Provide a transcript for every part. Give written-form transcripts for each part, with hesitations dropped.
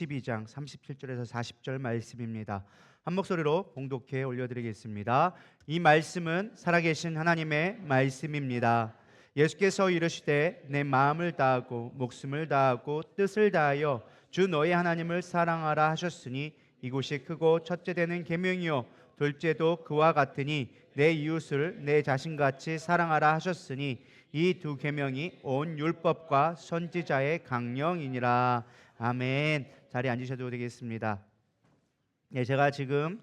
12장 37절에서 40절 말씀입니다. 한 목소리로 봉독해 올려드리겠습니다. 이 말씀은 살아계신 하나님의 말씀입니다. 예수께서 이르시되 내 마음을 다하고 목숨을 다하고 뜻을 다하여 주 너희 하나님을 사랑하라 하셨으니 이곳이 크고 첫째 되는 계명이요 둘째도 그와 같으니 내 이웃을 내 자신같이 사랑하라 하셨으니 이 두 계명이 온 율법과 선지자의 강령이니라. 아멘. 자리에 앉으셔도 되겠습니다. 네, 제가 지금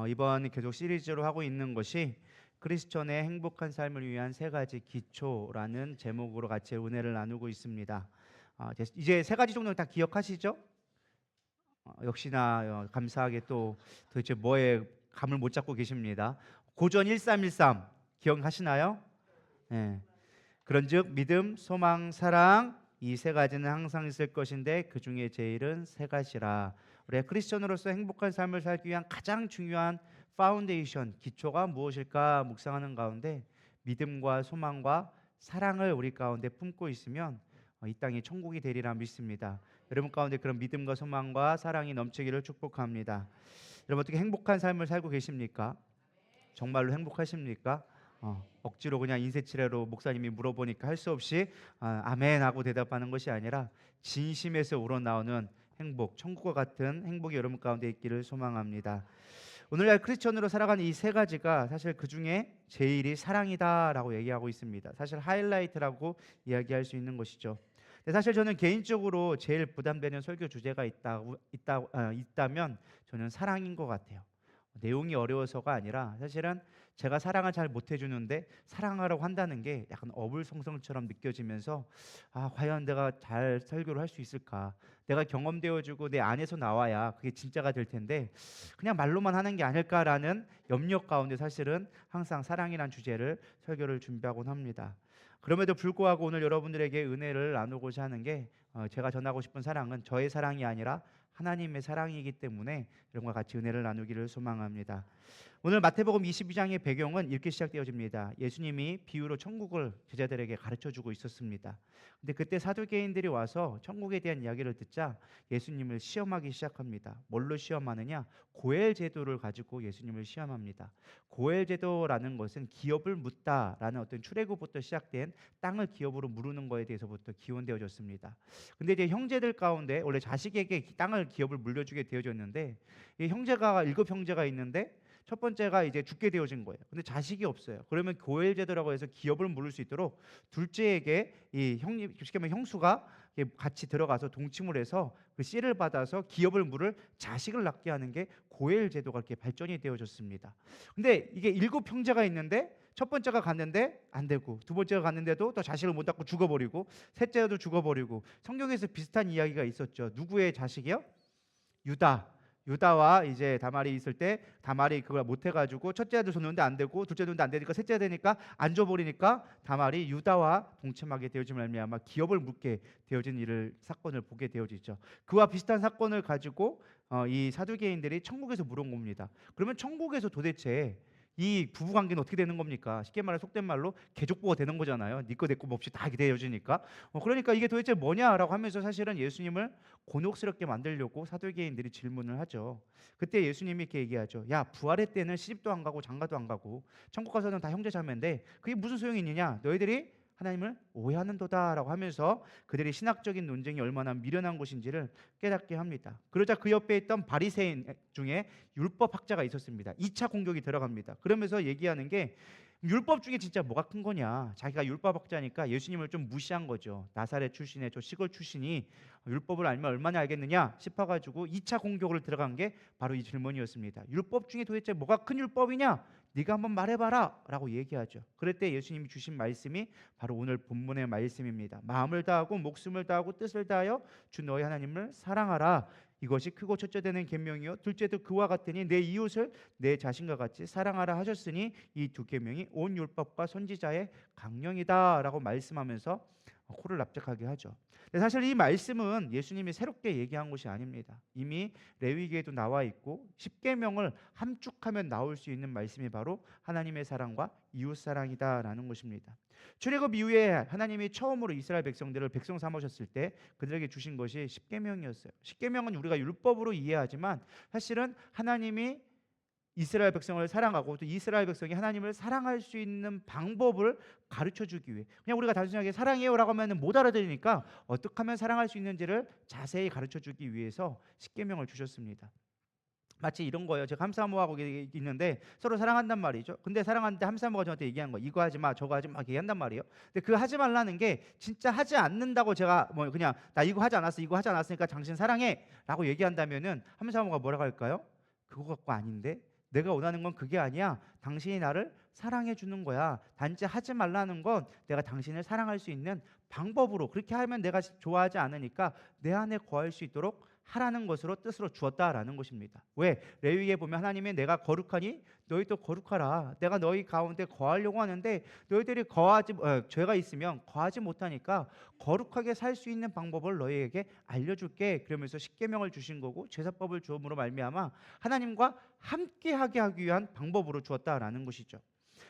이번 계속 시리즈로 하고 있는 것이 크리스천의 행복한 삶을 위한 세 가지 기초라는 제목으로 같이 은혜를 나누고 있습니다. 이제 세 가지 정도 다 기억하시죠? 역시나 감사하게 또 도대체 뭐에 감을 못 잡고 계십니다. 고전 1313 기억하시나요? 네. 그런즉 믿음, 소망, 사랑 이 세 가지는 항상 있을 것인데 그 중에 제일은 세 가지라. 우리 크리스천으로서 행복한 삶을 살기 위한 가장 중요한 파운데이션, 기초가 무엇일까 묵상하는 가운데 믿음과 소망과 사랑을 우리 가운데 품고 있으면 이 땅이 천국이 되리라 믿습니다. 여러분 가운데 그런 믿음과 소망과 사랑이 넘치기를 축복합니다. 여러분 어떻게 행복한 삶을 살고 계십니까? 정말로 행복하십니까? 억지로 그냥 인쇄치레로 목사님이 물어보니까 할 수 없이 아멘 하고 대답하는 것이 아니라 진심에서 우러나오는 행복, 천국과 같은 행복이 여러분 가운데 있기를 소망합니다. 오늘날 크리스천으로 살아가는 이 세 가지가 사실 그 중에 제일이 사랑이다라고 얘기하고 있습니다. 사실 하이라이트라고 이야기할 수 있는 것이죠. 근데 사실 저는 개인적으로 제일 부담되는 설교 주제가 있다면 저는 사랑인 것 같아요. 내용이 어려워서가 아니라 사실은 제가 사랑을 잘 못해주는데 사랑하라고 한다는 게 약간 어불성성처럼 느껴지면서 과연 내가 잘 설교를 할 수 있을까? 내가 경험되어주고 내 안에서 나와야 그게 진짜가 될 텐데 그냥 말로만 하는 게 아닐까라는 염려 가운데 사실은 항상 사랑이란 주제를 설교를 준비하곤 합니다. 그럼에도 불구하고 오늘 여러분들에게 은혜를 나누고자 하는 게 제가 전하고 싶은 사랑은 저의 사랑이 아니라 하나님의 사랑이기 때문에 여러분과 같이 은혜를 나누기를 소망합니다. 오늘 마태복음 22장의 배경은 이렇게 시작되어집니다. 예수님이 비유로 천국을 제자들에게 가르쳐주고 있었습니다. 근데 그때 사두개인들이 와서 천국에 대한 이야기를 듣자 예수님을 시험하기 시작합니다. 뭘로 시험하느냐? 고엘 제도를 가지고 예수님을 시험합니다. 고엘 제도라는 것은 기업을 묻다라는 어떤 출애굽부터 시작된 땅을 기업으로 무르는 것에 대해서부터 기원되어졌습니다. 근데 이제 형제들 가운데 원래 자식에게 땅을 기업을 물려주게 되어졌는데 이 형제가 7형제가 있는데 첫 번째가 이제 죽게 되어진 거예요. 근데 자식이 없어요. 그러면 고엘 제도라고 해서 기업을 물을 수 있도록 둘째에게 이 형님, 쉽게 말하면 형수가 같이 들어가서 동침을 해서 그 씨를 받아서 기업을 물을 자식을 낳게 하는 게 고엘 제도가 이렇게 발전이 되어졌습니다. 근데 이게 7형제가 있는데 첫 번째가 갔는데 안 되고 두 번째가 갔는데도 또 자식을 못 낳고 죽어버리고 셋째도 죽어버리고 성경에서 비슷한 이야기가 있었죠. 누구의 자식이요? 유다와 이제 다말이 있을 때 다말이 그걸 못 해가지고 첫째 아들 줬는데 안 되고 둘째 줬는데 안 되니까 셋째 되니까 안 줘버리니까 다말이 유다와 동침하게 되어진 말미암아 기업을 묻게 되어진 일을 사건을 보게 되어지죠. 그와 비슷한 사건을 가지고 이 사두개인들이 천국에서 물은 겁니다. 그러면 천국에서 도대체 이 부부 관계는 어떻게 되는 겁니까? 쉽게 말해 속된 말로 개족보가 되는 거잖아요. 네 거 내 거 없이 다 되어지니까. 그러니까 이게 도대체 뭐냐라고 하면서 사실은 예수님을 곤혹스럽게 만들려고 사두개인들이 질문을 하죠. 그때 예수님이 이렇게 얘기하죠. 야, 부활의 때는 시집도 안 가고 장가도 안 가고 천국 가서는 다 형제 자매인데 그게 무슨 소용이 있느냐? 너희들이 하나님을 오해하는도다라고 하면서 그들의 신학적인 논쟁이 얼마나 미련한 것인지를 깨닫게 합니다. 그러자 그 옆에 있던 바리새인 중에 율법학자가 있었습니다. 2차 공격이 들어갑니다. 그러면서 얘기하는 게 율법 중에 진짜 뭐가 큰 거냐? 자기가 율법학자니까 예수님을 좀 무시한 거죠. 나사렛 출신의 저 시골 출신이 율법을 알면 얼마나 알겠느냐 싶어가지고 2차 공격을 들어간 게 바로 이 질문이었습니다. 율법 중에 도대체 뭐가 큰 율법이냐? 네가 한번 말해봐라 라고 얘기하죠. 그럴 때 예수님이 주신 말씀이 바로 오늘 본문의 말씀입니다. 마음을 다하고 목숨을 다하고 뜻을 다하여 주 너희 하나님을 사랑하라. 이것이 크고 첫째 되는 계명이요 둘째도 그와 같으니 내 이웃을 내 자신과 같이 사랑하라 하셨으니 이 두 계명이 온 율법과 선지자의 강령이다라고 말씀하면서 코를 납작하게 하죠. 근데 사실 이 말씀은 예수님이 새롭게 얘기한 것이 아닙니다. 이미 레위기에도 나와 있고 십계명을 함축하면 나올 수 있는 말씀이 바로 하나님의 사랑과 이웃 사랑이다라는 것입니다. 출애굽 이후에 하나님이 처음으로 이스라엘 백성들을 백성 삼으셨을 때 그들에게 주신 것이 십계명이었어요. 십계명은 우리가 율법으로 이해하지만 사실은 하나님이 이스라엘 백성을 사랑하고 또 이스라엘 백성이 하나님을 사랑할 수 있는 방법을 가르쳐 주기 위해, 그냥 우리가 단순하게 사랑해요라고 하면 못 알아들으니까 어떻게 하면 사랑할 수 있는지를 자세히 가르쳐 주기 위해서 십계명을 주셨습니다. 마치 이런 거예요. 제가 함사모하고 있는데 서로 사랑한단 말이죠. 근데 사랑하는데 함사모가 저한테 얘기한 거, 이거 하지 마, 저거 하지 마, 얘기한단 말이에요. 근데 그 하지 말라는 게 진짜 하지 않는다고 제가 뭐 그냥 나 이거 하지 않았어, 이거 하지 않았으니까 당신 사랑해라고 얘기한다면은 함사모가 뭐라고 할까요? 그거 갖고 아닌데, 내가 원하는 건 그게 아니야. 당신이 나를 사랑해 주는 거야. 단지 하지 말라는 건 내가 당신을 사랑할 수 있는 방법으로, 그렇게 하면 내가 좋아하지 않으니까 내 안에 거할 수 있도록 하라는 것으로 뜻으로 주었다라는 것입니다. 왜? 레위기에 보면 하나님이 내가 거룩하니 너희도 거룩하라. 내가 너희 가운데 거하려고 하는데 너희들이 죄가 있으면 거하지 못하니까 거룩하게 살 수 있는 방법을 너희에게 알려줄게. 그러면서 십계명을 주신 거고 제사법을 주음으로 말미암아 하나님과 함께하게 하기 위한 방법으로 주었다라는 것이죠.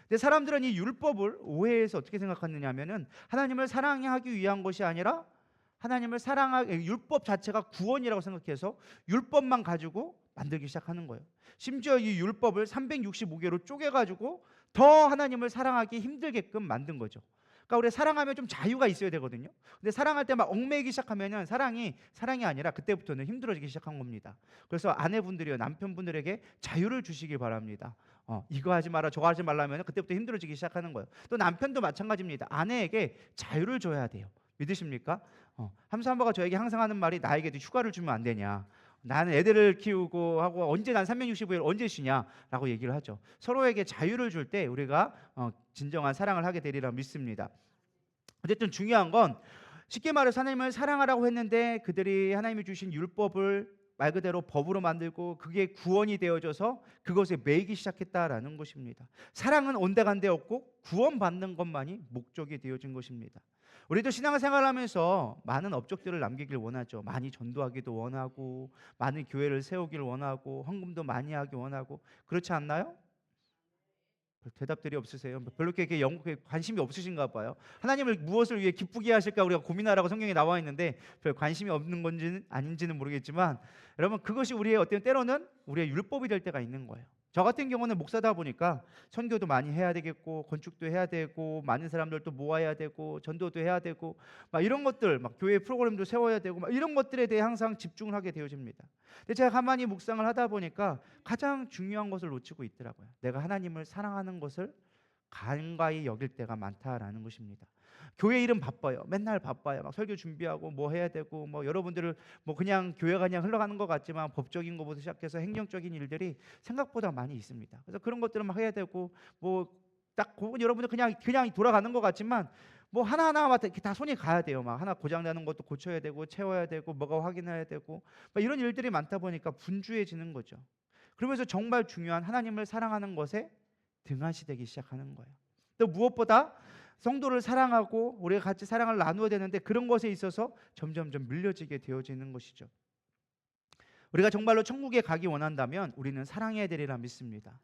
근데 사람들은 이 율법을 오해해서 어떻게 생각하느냐 하면은 하나님을 사랑하기 위한 것이 아니라 하나님을 사랑하기, 율법 자체가 구원이라고 생각해서 율법만 가지고 만들기 시작하는 거예요. 심지어 이 율법을 365개로 쪼개가지고 더 하나님을 사랑하기 힘들게끔 만든 거죠. 그러니까 우리 사랑하면 좀 자유가 있어야 되거든요. 근데 사랑할 때 막 얽매이기 시작하면은 사랑이 아니라 그때부터는 힘들어지기 시작한 겁니다. 그래서 아내분들이요, 남편분들에게 자유를 주시길 바랍니다. 이거 하지 마라, 저거 하지 말라면 그때부터 힘들어지기 시작하는 거예요. 또 남편도 마찬가지입니다. 아내에게 자유를 줘야 돼요. 믿으십니까? 함사함버가 저에게 항상 하는 말이, 나에게도 휴가를 주면 안 되냐, 나는 애들을 키우고 하고 언제 난 365일 언제 쉬냐라고 얘기를 하죠. 서로에게 자유를 줄 때 우리가 진정한 사랑을 하게 되리라 믿습니다. 어쨌든 중요한 건, 쉽게 말해서 하나님을 사랑하라고 했는데 그들이 하나님이 주신 율법을 말 그대로 법으로 만들고 그게 구원이 되어져서 그것에 매이기 시작했다라는 것입니다. 사랑은 온데간데 없고 구원받는 것만이 목적이 되어진 것입니다. 우리도 신앙생활을 하면서 많은 업적들을 남기길 원하죠. 많이 전도하기도 원하고, 많은 교회를 세우기를 원하고, 헌금도 많이 하기 원하고, 그렇지 않나요? 대답들이 없으세요. 별로 이렇게 영국에 관심이 없으신가 봐요. 하나님을 무엇을 위해 기쁘게 하실까 우리가 고민하라고 성경에 나와 있는데 별 관심이 없는 건지는 아닌지는 모르겠지만, 여러분 그것이 우리의 때로는 우리의 율법이 될 때가 있는 거예요. 저 같은 경우는 목사다 보니까 선교도 많이 해야 되겠고, 건축도 해야 되고, 많은 사람들도 모아야 되고, 전도도 해야 되고, 막 이런 것들, 막 교회 프로그램도 세워야 되고, 막 이런 것들에 대해 항상 집중을 하게 되어집니다. 근데 제가 가만히 묵상을 하다 보니까 가장 중요한 것을 놓치고 있더라고요. 내가 하나님을 사랑하는 것을 간과히 여길 때가 많다라는 것입니다. 교회 일은 바빠요. 맨날 바빠요. 막 설교 준비하고 뭐 해야 되고, 뭐 여러분들을 뭐 그냥 교회가 그냥 흘러가는 것 같지만 법적인 것부터 시작해서 행정적인 일들이 생각보다 많이 있습니다. 그래서 그런 것들을 막 해야 되고, 뭐 딱 여러분들 그냥 돌아가는 것 같지만 뭐 하나하나마다 다 손이 가야 돼요. 막 하나 고장 나는 것도 고쳐야 되고, 채워야 되고, 뭐가 확인해야 되고, 막 이런 일들이 많다 보니까 분주해지는 거죠. 그러면서 정말 중요한 하나님을 사랑하는 것에 등한시 되기 시작하는 거예요. 또 무엇보다 성도를 사랑하고 우리가 같이 사랑을 나누어야 되는데 그런 것에 있어서 점점점 밀려지게 되어지는 것이죠. 우리가 정말로 천국에 가기 원한다면 우리는 사랑해야 되리라 믿습니다.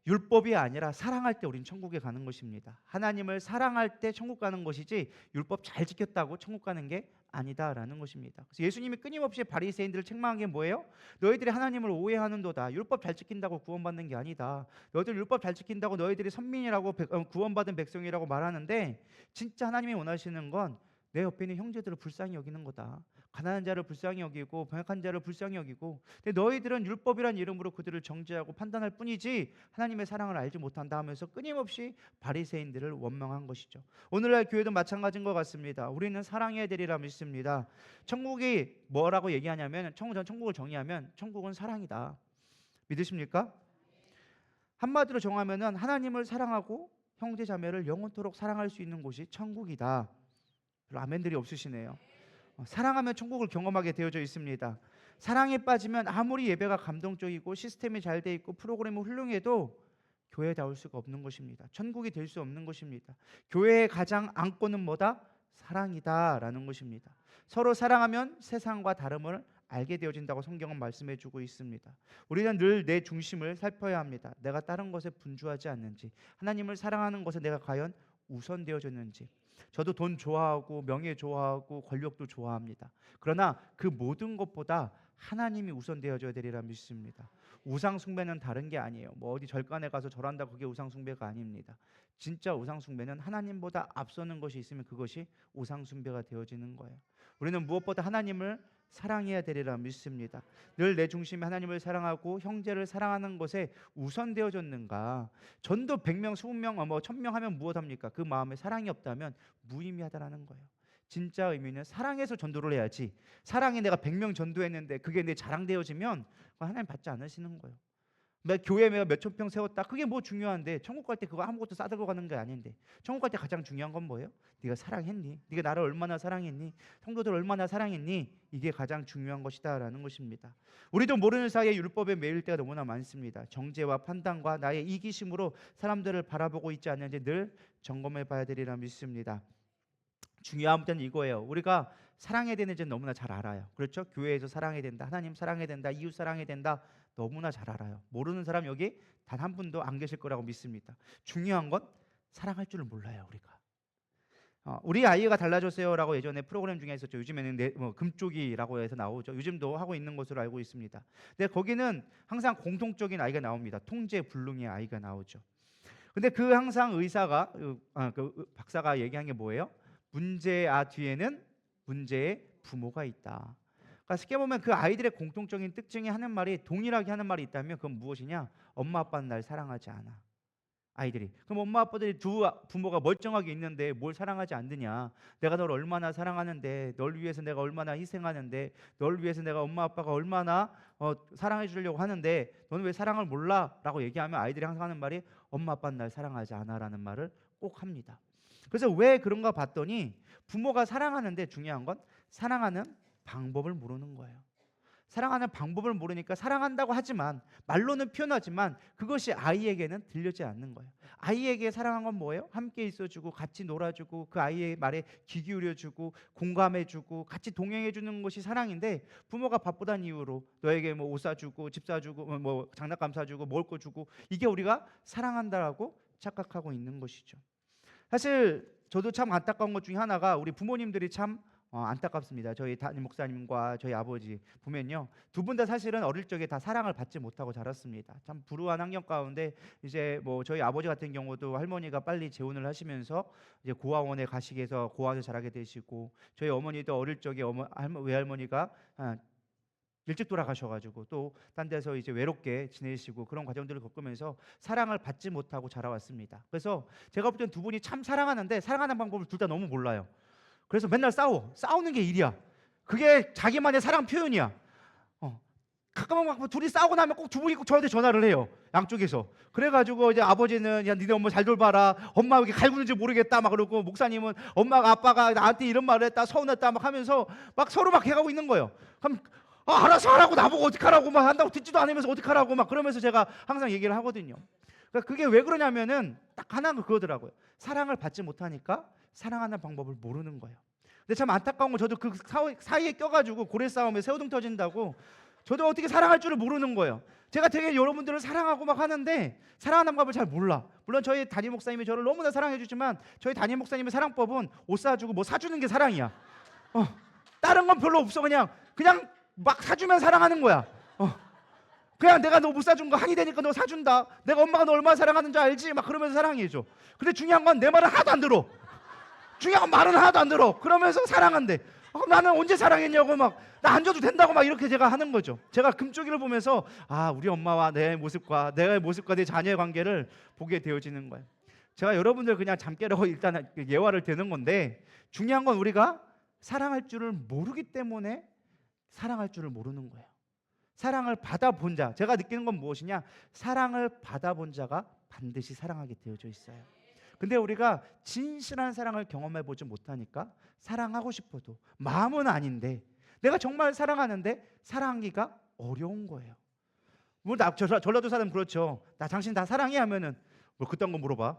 율법이 아니라 사랑할 때 우린 천국에 가는 것입니다. 하나님을 사랑할 때 천국 가는 것이지 율법 잘 지켰다고 천국 가는 게 아니다라는 것입니다. 그래서 예수님이 끊임없이 바리새인들을 책망한 게 뭐예요? 너희들이 하나님을 오해하는도다. 율법 잘 지킨다고 구원받는 게 아니다. 너희들 율법 잘 지킨다고 너희들이 선민이라고 구원받은 백성이라고 말하는데, 진짜 하나님이 원하시는 건 내 옆에 있는 형제들을 불쌍히 여기는 거다. 가난한 자를 불쌍히 여기고 병약한 자를 불쌍히 여기고. 근데 너희들은 율법이란 이름으로 그들을 정죄하고 판단할 뿐이지 하나님의 사랑을 알지 못한다 하면서 끊임없이 바리새인들을 원망한 것이죠. 오늘날 교회도 마찬가지인 것 같습니다. 우리는 사랑해야 되리라 믿습니다. 천국이 뭐라고 얘기하냐면, 천국을 정의하면 천국은 사랑이다. 믿으십니까? 한마디로 정하면은 하나님을 사랑하고 형제 자매를 영원토록 사랑할 수 있는 곳이 천국이다. 아멘들이 없으시네요. 사랑하면 천국을 경험하게 되어져 있습니다. 사랑에 빠지면 아무리 예배가 감동적이고 시스템이 잘 돼 있고 프로그램이 훌륭해도 교회에 나올 수가 없는 것입니다. 천국이 될 수 없는 것입니다. 교회의 가장 안건은 뭐다? 사랑이다라는 것입니다. 서로 사랑하면 세상과 다름을 알게 되어진다고 성경은 말씀해 주고 있습니다. 우리는 늘 내 중심을 살펴야 합니다. 내가 다른 것에 분주하지 않는지, 하나님을 사랑하는 것에 내가 과연 우선되어졌는지. 저도 돈 좋아하고 명예 좋아하고 권력도 좋아합니다. 그러나 그 모든 것보다 하나님이 우선되어져야 되리라 믿습니다. 우상 숭배는 다른 게 아니에요. 뭐 어디 절간에 가서 절한다, 그게 우상 숭배가 아닙니다. 진짜 우상 숭배는 하나님보다 앞서는 것이 있으면 그것이 우상 숭배가 되어지는 거예요. 우리는 무엇보다 하나님을 사랑해야 되리라 믿습니다. 늘 내 중심에 하나님을 사랑하고 형제를 사랑하는 것에 우선되어졌는가? 전도 100명, 20명, 1000명 하면 무엇합니까? 그 마음에 사랑이 없다면 무의미하다라는 거예요. 진짜 의미는 사랑해서 전도를 해야지, 사랑이 내가 100명 전도했는데 그게 내 자랑되어지면 하나님 받지 않으시는 거예요. 교회 몇천 평 세웠다, 그게 뭐 중요한데, 천국 갈 때 그거 아무것도 싸들고 가는 게 아닌데, 천국 갈 때 가장 중요한 건 뭐예요? 네가 사랑했니? 네가 나를 얼마나 사랑했니? 성도들 얼마나 사랑했니? 이게 가장 중요한 것이다라는 것입니다. 우리도 모르는 사이에 율법에 매일 때가 너무나 많습니다. 정죄와 판단과 나의 이기심으로 사람들을 바라보고 있지 않는지 늘 점검해 봐야 되리라 믿습니다. 중요한 점은 이거예요. 우리가 사랑해야 되는지는 너무나 잘 알아요. 그렇죠? 교회에서 사랑해야 된다, 하나님 사랑해야 된다, 이웃 사랑해야 된다, 너무나 잘 알아요. 모르는 사람 여기 단 한 분도 안 계실 거라고 믿습니다. 중요한 건 사랑할 줄을 몰라요. 우리가 우리 아이가 달라졌어요라고 예전에 프로그램 중에 있었죠. 요즘에는 금쪽이라고 해서 나오죠. 요즘도 하고 있는 것으로 알고 있습니다. 근데 거기는 항상 공통적인 아이가 나옵니다. 통제 불능의 아이가 나오죠. 근데 그 항상 의사가 그 박사가 얘기한 게 뭐예요? 문제아 뒤에는 문제의 부모가 있다. 그러니까 쉽게 보면 그 아이들의 공통적인 특징이 하는 말이, 동일하게 하는 말이 있다면 그건 무엇이냐? 엄마 아빠는 날 사랑하지 않아. 아이들이. 그럼 엄마 아빠들이 두 부모가 멀쩡하게 있는데 뭘 사랑하지 않느냐? 내가 널 얼마나 사랑하는데, 널 위해서 내가 얼마나 희생하는데, 널 위해서 내가 엄마 아빠가 얼마나 사랑해 주려고 하는데 너는 왜 사랑을 몰라? 라고 얘기하면 아이들이 항상 하는 말이 엄마 아빠는 날 사랑하지 않아 라는 말을 꼭 합니다. 그래서 왜 그런가 봤더니 부모가 사랑하는데 중요한 건 사랑하는 방법을 모르는 거예요. 사랑하는 방법을 모르니까 사랑한다고 하지만, 말로는 표현하지만 그것이 아이에게는 들리지 않는 거예요. 아이에게 사랑한 건 뭐예요? 함께 있어주고 같이 놀아주고 그 아이의 말에 귀 기울여주고 공감해주고 같이 동행해주는 것이 사랑인데, 부모가 바쁘다는 이유로 너에게 뭐 옷 사주고 집 사주고 뭐 장난감 사주고 먹을 거 주고, 이게 우리가 사랑한다라고 착각하고 있는 것이죠. 사실 저도 참 안타까운 것 중에 하나가 우리 부모님들이 참 안타깝습니다. 저희 담임 목사님과 저희 아버지 보면요, 두 분 다 사실은 어릴 적에 다 사랑을 받지 못하고 자랐습니다. 참 불우한 환경 가운데 이제 뭐 저희 아버지 같은 경우도 할머니가 빨리 재혼을 하시면서 이제 고아원에 가시게 해서 고아원에서 자라게 되시고, 저희 어머니도 어릴 적에 외할머니가 일찍 돌아가셔가지고 또 딴 데서 이제 외롭게 지내시고, 그런 과정들을 겪으면서 사랑을 받지 못하고 자라왔습니다. 그래서 제가 볼 땐 두 분이 참 사랑하는데 사랑하는 방법을 둘 다 너무 몰라요. 그래서 맨날 싸우는 게 일이야. 그게 자기만의 사랑 표현이야. 가끔은 둘이 싸우고 나면 꼭 두 분이 꼭 저한테 전화를 해요. 양쪽에서. 그래가지고 이제 아버지는 야 니네 엄마 잘 돌봐라, 엄마 왜 이렇게 갈구는지 모르겠다 막 그러고, 목사님은 엄마가 아빠가 나한테 이런 말을 했다, 서운했다 막 하면서 막 서로 막 해가고 있는 거예요. 그럼 알아서 하라고, 나보고 어떡하라고 막 한다고, 듣지도 않으면서 어떡하라고 막 그러면서 제가 항상 얘기를 하거든요. 그러니까 그게 왜 그러냐면은 딱 하나가 그거더라고요. 사랑을 받지 못하니까 사랑하는 방법을 모르는 거예요. 근데 참 안타까운 건, 저도 그 사이에 껴가지고 고래 싸움에 새우등 터진다고 저도 어떻게 사랑할 줄을 모르는 거예요. 제가 되게 여러분들을 사랑하고 막 하는데 사랑하는 방법을 잘 몰라. 물론 저희 담임 목사님이 저를 너무나 사랑해 주지만, 저희 담임 목사님의 사랑법은 옷 사주고 뭐 사주는 게 사랑이야. 다른 건 별로 없어. 그냥 막 사주면 사랑하는 거야. 그냥 내가 너 못 사준 거 한이 되니까 너 사준다. 내가 엄마가 너 얼마나 사랑하는지 알지? 막 그러면서 사랑해줘. 근데 중요한 건 내 말은 하나도 안 들어. 중요한 건 말은 하나도 안 들어. 그러면서 사랑한대. 나는 언제 사랑했냐고 막, 나 안 줘도 된다고 막 이렇게 제가 하는 거죠. 제가 금쪽이를 보면서 우리 엄마와 내 모습과 내 모습과 내 자녀의 관계를 보게 되어지는 거예요. 제가 여러분들 그냥 잠 깨라고 일단 예화를 드는 건데, 중요한 건 우리가 사랑할 줄을 모르기 때문에 사랑할 줄을 모르는 거예요. 사랑을 받아본 자, 제가 느끼는 건 무엇이냐? 사랑을 받아본 자가 반드시 사랑하게 되어져 있어요. 근데 우리가 진실한 사랑을 경험해 보지 못하니까 사랑하고 싶어도 마음은 아닌데, 내가 정말 사랑하는데 사랑하기가 어려운 거예요. 전라도 사람 그렇죠. 나 당신 다 사랑해 하면은 뭐 그딴 거 물어봐.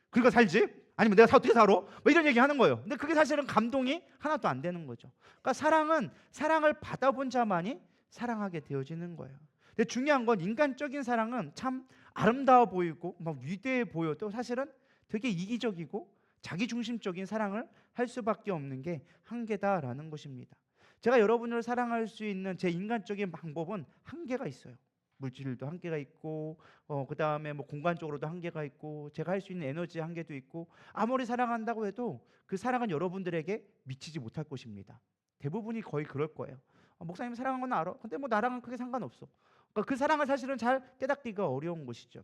그러니까 살지? 아니면 내가 어떻게 살아? 뭐 이런 얘기 하는 거예요. 근데 그게 사실은 감동이 하나도 안 되는 거죠. 그러니까 사랑은 사랑을 받아본 자만이 사랑하게 되어지는 거예요. 근데 중요한 건 인간적인 사랑은 참 아름다워 보이고 막 위대해 보여도 사실은 되게 이기적이고 자기중심적인 사랑을 할 수밖에 없는 게 한계다라는 것입니다. 제가 여러분을 사랑할 수 있는 제 인간적인 방법은 한계가 있어요. 물질도 한계가 있고 그다음에 뭐 공간적으로도 한계가 있고 제가 할 수 있는 에너지의 한계도 있고 아무리 사랑한다고 해도 그 사랑은 여러분들에게 미치지 못할 것입니다. 대부분이 거의 그럴 거예요. 목사님 사랑한 건 알아. 근데 뭐 나랑은 크게 상관없어. 그러니까 그 사랑을 사실은 잘 깨닫기가 어려운 것이죠.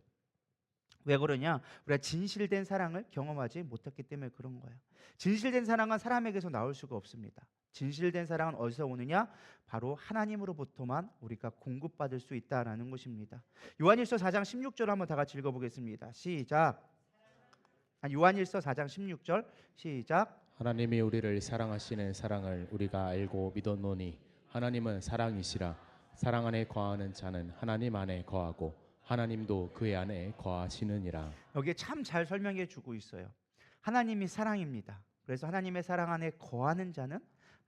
왜 그러냐? 우리가 진실된 사랑을 경험하지 못했기 때문에 그런 거예요. 진실된 사랑은 사람에게서 나올 수가 없습니다. 진실된 사랑은 어디서 오느냐? 바로 하나님으로부터만 우리가 공급받을 수 있다라는 것입니다. 요한일서 4장 16절 한번 다 같이 읽어보겠습니다. 시작. 요한일서 4장 16절 시작. 하나님이 우리를 사랑하시는 사랑을 우리가 알고 믿었노니 하나님은 사랑이시라. 사랑 안에 거하는 자는 하나님 안에 거하고 하나님도 그의 안에 거하시느니라. 여기에 참 잘 설명해 주고 있어요. 하나님이 사랑입니다. 그래서 하나님의 사랑 안에 거하는 자는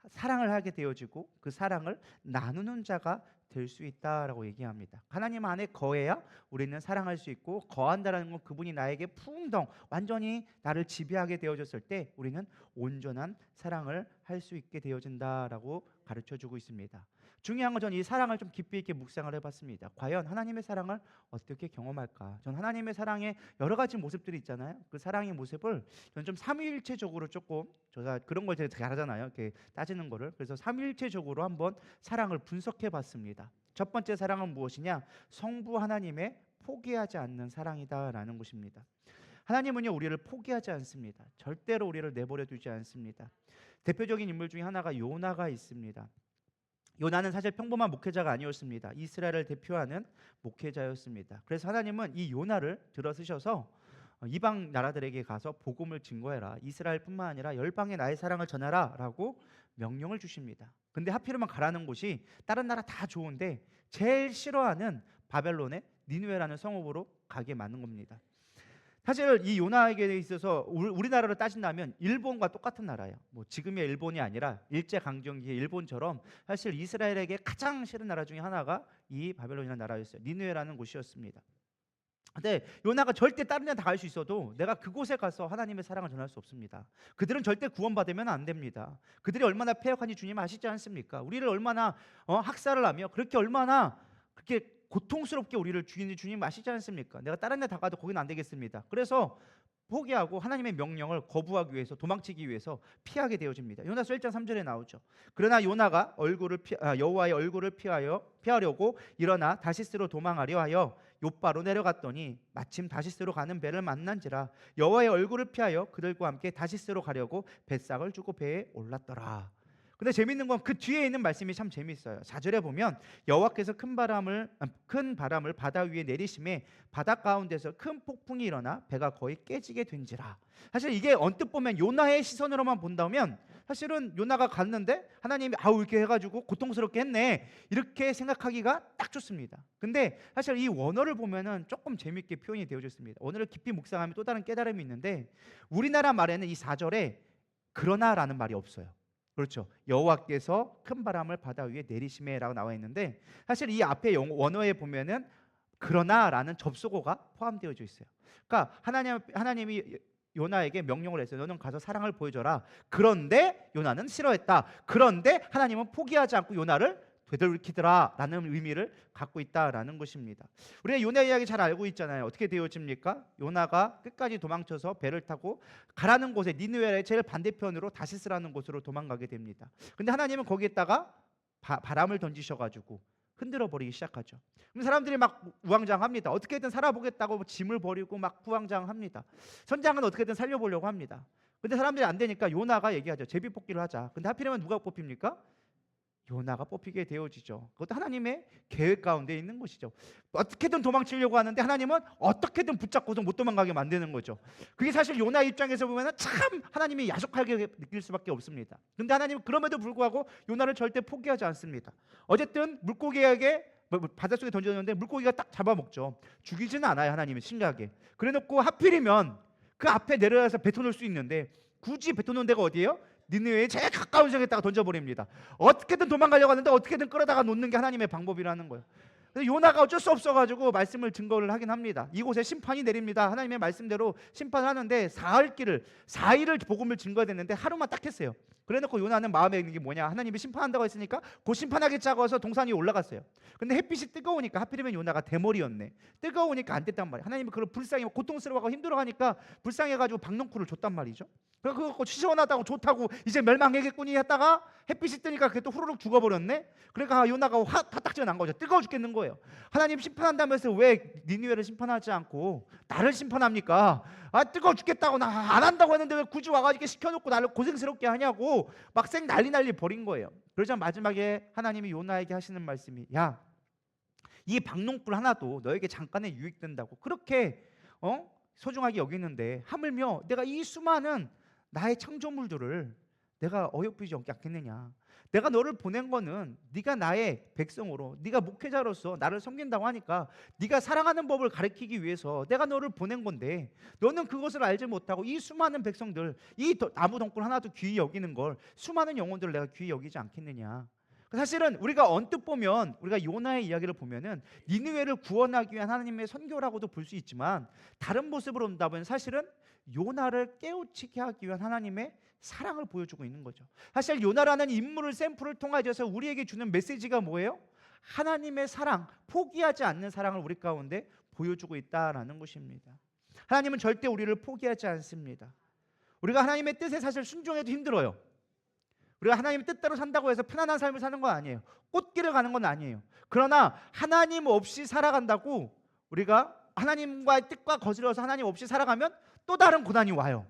사랑을 하게 되어지고 그 사랑을 나누는 자가 될 수 있다라고 얘기합니다. 하나님 안에 거해야 우리는 사랑할 수 있고, 거한다라는 건 그분이 나에게 풍덩 완전히 나를 지배하게 되어졌을 때 우리는 온전한 사랑을 할 수 있게 되어진다라고 가르쳐주고 있습니다. 중요한 건 저는 이 사랑을 좀 깊이 있게 묵상을 해봤습니다. 과연 하나님의 사랑을 어떻게 경험할까? 전 하나님의 사랑의 여러 가지 모습들이 있잖아요. 그 사랑의 모습을 저는 좀 삼위일체적으로 조금, 제가 그런 걸 되게 잘하잖아요. 이렇게 따지는 거를. 그래서 삼위일체적으로 한번 사랑을 분석해봤습니다. 첫 번째 사랑은 무엇이냐? 성부 하나님의 포기하지 않는 사랑이다라는 것입니다. 하나님은요, 우리를 포기하지 않습니다. 절대로 우리를 내버려 두지 않습니다. 대표적인 인물 중에 하나가 요나가 있습니다. 요나는 사실 평범한 목회자가 아니었습니다. 이스라엘을 대표하는 목회자였습니다. 그래서 하나님은 이 요나를 들어쓰셔서 이방 나라들에게 가서 복음을 증거해라. 이스라엘뿐만 아니라 열방에 나의 사랑을 전하라 라고 명령을 주십니다. 근데 하필이면 가라는 곳이 다른 나라 다 좋은데 제일 싫어하는 바벨론의 니느웨라는 성읍으로 가게 만든 겁니다. 사실 이 요나에게 있어서 우리나라로 따진다면 일본과 똑같은 나라예요. 뭐 지금의 일본이 아니라 일제강점기의 일본처럼 사실 이스라엘에게 가장 싫은 나라 중에 하나가 이 바벨론이라는 나라였어요. 니느웨라는 곳이었습니다. 근데 요나가 절대 다른 데 다 갈 수 있어도 내가 그곳에 가서 하나님의 사랑을 전할 수 없습니다. 그들은 절대 구원받으면 안 됩니다. 그들이 얼마나 패역한지 주님 아시지 않습니까? 우리를 얼마나 학살을 하며 그렇게 얼마나 그렇게 고통스럽게 우리를 죽이는지 주님 아시지 않습니까? 내가 다른 데 다 가도 거기는 안 되겠습니다. 그래서 포기하고 하나님의 명령을 거부하기 위해서, 도망치기 위해서 피하게 되어집니다. 요나서 1장 3절에 나오죠. 그러나 요나가 여호와의 얼굴을 피하려고 일어나 다시스로 도망하려 하여 욥바로 내려갔더니 마침 다시스로 가는 배를 만난지라. 여호와의 얼굴을 피하여 그들과 함께 다시스로 가려고 뱃삭을 주고 배에 올랐더라. 근데 재밌는 건 그 뒤에 있는 말씀이 참 재밌어요. 4절에 보면 여호와께서 큰 바람을 바다 위에 내리심에 바다 가운데서 큰 폭풍이 일어나 배가 거의 깨지게 된지라. 사실 이게 언뜻 보면 요나의 시선으로만 본다면 사실은 요나가 갔는데 하나님이 이렇게 해가지고 고통스럽게 했네 이렇게 생각하기가 딱 좋습니다. 근데 사실 이 원어를 보면은 조금 재밌게 표현이 되어졌습니다. 원어를 깊이 묵상하면 또 다른 깨달음이 있는데 우리나라 말에는 이 4절에 그러나라는 말이 없어요. 그렇죠. 여호와께서 큰 바람을 바다 위에 내리심에라고 나와 있는데 사실 이 앞에 원어에 보면은 그러나라는 접속어가 포함되어져 있어요. 그러니까 하나님이 요나에게 명령을 했어요. 너는 가서 사랑을 보여줘라. 그런데 요나는 싫어했다. 그런데 하나님은 포기하지 않고 요나를 되돌리키더라라는 의미를 갖고 있다라는 것입니다. 우리가 요나 이야기 잘 알고 있잖아요. 어떻게 되어집니까? 요나가 끝까지 도망쳐서 배를 타고 가라는 곳에 니느웨의 제일 반대편으로 다시스라는 곳으로 도망가게 됩니다. 근데 하나님은 거기에다가 바람을 던지셔가지고 흔들어 버리기 시작하죠. 그럼 사람들이 막 우왕좌왕합니다. 어떻게든 살아보겠다고 짐을 버리고 막 우왕좌왕합니다. 선장은 어떻게든 살려보려고 합니다. 근데 사람들이 안 되니까 요나가 얘기하죠. 제비뽑기를 하자. 근데 하필이면 누가 뽑힙니까? 요나가 뽑히게 되어지죠. 그것도 하나님의 계획 가운데 있는 것이죠. 어떻게든 도망치려고 하는데 하나님은 어떻게든 붙잡고서 못 도망가게 만드는 거죠. 그게 사실 요나 입장에서 보면 참 하나님이 야속하게 느낄 수밖에 없습니다. 근데 하나님은 그럼에도 불구하고 요나를 절대 포기하지 않습니다. 어쨌든 물고기에게 바닷속에 던져졌는데 물고기가 딱 잡아먹죠. 죽이지는 않아요. 하나님은 신기하게. 그래놓고 하필이면 그 앞에 내려와서 뱉어놓을 수 있는데 굳이 뱉어놓은 데가 어디예요? 니느웨의 제일 가까운 지역에다가 던져버립니다. 어떻게든 도망가려고 하는데 어떻게든 끌어다가 놓는 게 하나님의 방법이라는 거예요. 그래서 요나가 어쩔 수 없어가지고 말씀을 증거를 하긴 합니다. 이곳에 심판이 내립니다. 하나님의 말씀대로 심판을 하는데 4일을 복음을 증거했는데 하루만 딱 했어요. 그래놓고 요나는 마음에 있는 게 뭐냐, 하나님이 심판한다고 했으니까 곧 심판하겠자고 해서 동산 위에 올라갔어요. 근데 햇빛이 뜨거우니까, 하필이면 요나가 대머리였네, 뜨거우니까 안 됐단 말이에요. 하나님이 그걸 불쌍히 고통스러워하고 힘들어하니까 불쌍해가지고 박넝쿨을 줬단 말이죠. 그래서 그거 갖고 시원하다고 좋다고 이제 멸망하겠구니 했다가 햇빛이 뜨니까 그게 또 후루룩 죽어버렸네. 그러니까 요나가 화딱지가 난 거죠. 뜨거워 죽겠는 거예요. 하나님 심판한다면서 왜 니느웨를 심판하지 않고 나를 심판합니까? 뜨거워 죽겠다고 나 안 한다고 했는데 왜 굳이 와가지고 시켜놓고 나를 고생스럽게 하냐고 막 생 난리 버린 거예요. 그러자 마지막에 하나님이 요나에게 하시는 말씀이, 야, 이 박농불 하나도 너에게 잠깐의 유익된다고 그렇게 소중하게 여기는데 하물며 내가 이 수많은 나의 창조물들을 내가 어여쁘지 않겠느냐. 내가 너를 보낸 거는 네가 나의 백성으로, 네가 목회자로서 나를 섬긴다고 하니까 네가 사랑하는 법을 가르치기 위해서 내가 너를 보낸 건데 너는 그것을 알지 못하고 이 수많은 백성들, 이 나무 덩굴 하나도 귀히 여기는 걸, 수많은 영혼들을 내가 귀히 여기지 않겠느냐. 사실은 우리가 언뜻 보면, 우리가 요나의 이야기를 보면은 니느웨를 구원하기 위한 하나님의 선교라고도 볼 수 있지만, 다른 모습으로 본다면 사실은 요나를 깨우치게 하기 위한 하나님의 사랑을 보여주고 있는 거죠. 사실 요나라는 인물을 샘플을 통해서 우리에게 주는 메시지가 뭐예요? 하나님의 사랑, 포기하지 않는 사랑을 우리 가운데 보여주고 있다라는 것입니다. 하나님은 절대 우리를 포기하지 않습니다. 우리가 하나님의 뜻에 사실 순종해도 힘들어요. 우리가 하나님의 뜻대로 산다고 해서 편안한 삶을 사는 건 아니에요. 꽃길을 가는 건 아니에요. 그러나 하나님 없이 살아간다고, 우리가 하나님과의 뜻과 거슬러서 하나님 없이 살아가면 또 다른 고난이 와요.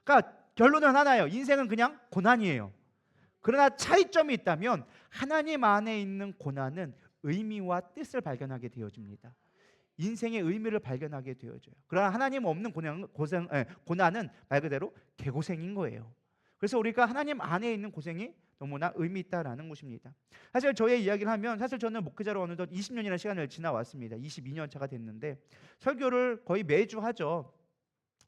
그러니까 결론은 하나예요. 인생은 그냥 고난이에요. 그러나 차이점이 있다면 하나님 안에 있는 고난은 의미와 뜻을 발견하게 되어집니다. 인생의 의미를 발견하게 되어져요. 그러나 하나님 없는 고난은 말 그대로 개고생인 거예요. 그래서 우리가 하나님 안에 있는 고생이 너무나 의미 있다라는 것입니다. 사실 저의 이야기를 하면, 사실 저는 목회자로 어느덧 20년이라는 시간을 지나왔습니다. 22년 차가 됐는데 설교를 거의 매주 하죠.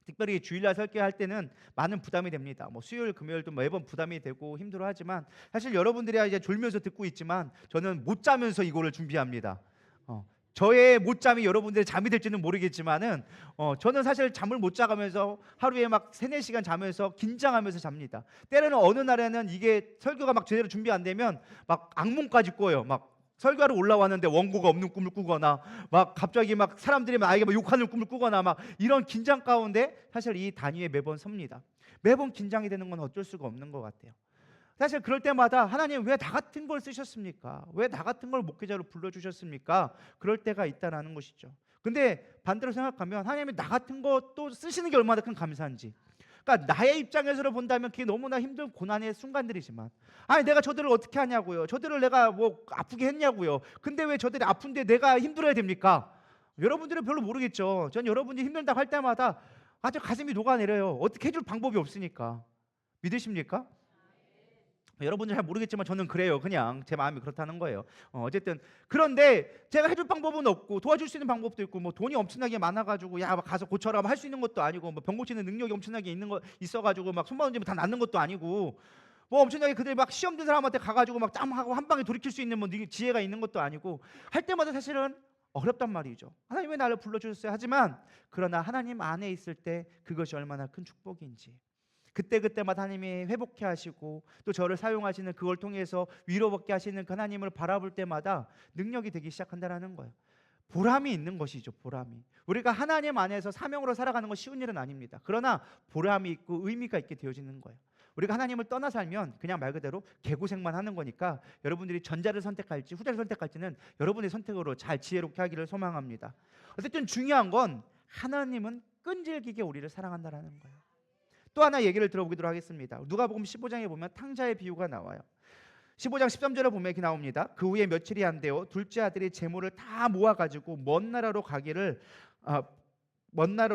특별히 주일날 설교할 때는 많은 부담이 됩니다. 수요일, 금요일도 매번 부담이 되고 힘들어하지만, 사실 여러분들이 이제 졸면서 듣고 있지만 저는 못 자면서 이거를 준비합니다. 저의 못잠이 여러분들의 잠이 될지는 모르겠지만은 저는 사실 잠을 못 자가면서 하루에 막 3-4시간 자면서 긴장하면서 잡니다. 때로는 어느 날에는 이게 설교가 막 제대로 준비 안 되면 막 악몽까지 꿔요. 막 설교하러 올라왔는데 원고가 없는 꿈을 꾸거나, 막 갑자기 막 사람들이 나에게 막 욕하는 꿈을 꾸거나, 막 이런 긴장 가운데 사실 이 단위에 매번 섭니다. 매번 긴장이 되는 건 어쩔 수가 없는 것 같아요. 사실 그럴 때마다 하나님 왜 나 같은 걸 쓰셨습니까? 왜 나 같은 걸 목회자로 불러주셨습니까? 그럴 때가 있다라는 것이죠. 근데 반대로 생각하면 하나님이 나 같은 것도 쓰시는 게 얼마나 큰 감사한지, 그러니까 나의 입장에서 본다면 그게 너무나 힘든 고난의 순간들이지만, 아니 내가 저들을 어떻게 하냐고요? 저들을 내가 뭐 아프게 했냐고요? 근데 왜 저들이 아픈데 내가 힘들어야 됩니까? 여러분들은 별로 모르겠죠. 전 여러분이 힘들다고 할 때마다 아주 가슴이 녹아내려요. 어떻게 해줄 방법이 없으니까. 믿으십니까? 여러분들 잘 모르겠지만 저는 그래요. 그냥 제 마음이 그렇다는 거예요. 어쨌든 그런데 제가 해줄 방법은 없고 도와줄 수 있는 방법도 있고, 뭐 돈이 엄청나게 많아가지고 야 가서 고쳐라 할 수 있는 것도 아니고, 뭐 병 고치는 능력이 엄청나게 있는 거 있어가지고 막 손만 얹으면 다 낫는 것도 아니고, 뭐 엄청나게 그들 막 시험 든 사람한테 가가지고 막 짬하고 한 방에 돌이킬 수 있는 뭐 지혜가 있는 것도 아니고, 할 때마다 사실은 어렵단 말이죠. 하나님 왜 나를 불러주셨어요? 하지만 그러나 하나님 안에 있을 때 그것이 얼마나 큰 축복인지, 그때마다 하나님이 회복케 하시고 또 저를 사용하시는, 그걸 통해서 위로받게 하시는 그 하나님을 바라볼 때마다 능력이 되기 시작한다는 거예요. 보람이 있는 것이죠. 보람이. 우리가 하나님 안에서 사명으로 살아가는 건 쉬운 일은 아닙니다. 그러나 보람이 있고 의미가 있게 되어지는 거예요. 우리가 하나님을 떠나 살면 그냥 말 그대로 개고생만 하는 거니까, 여러분들이 전자를 선택할지 후자를 선택할지는 여러분의 선택으로 잘 지혜롭게 하기를 소망합니다. 어쨌든 중요한 건 하나님은 끈질기게 우리를 사랑한다는 거예요. 또 하나 얘기를 들어보도록 하겠습니다. 누가복음 15장에 보면 탕자의 비유가 나와요. 15장 13절에 보면 이렇게 나옵니다. 그 후에 며칠이 안 되어 둘째 아들이 재물을 다 모아가지고 먼 나라로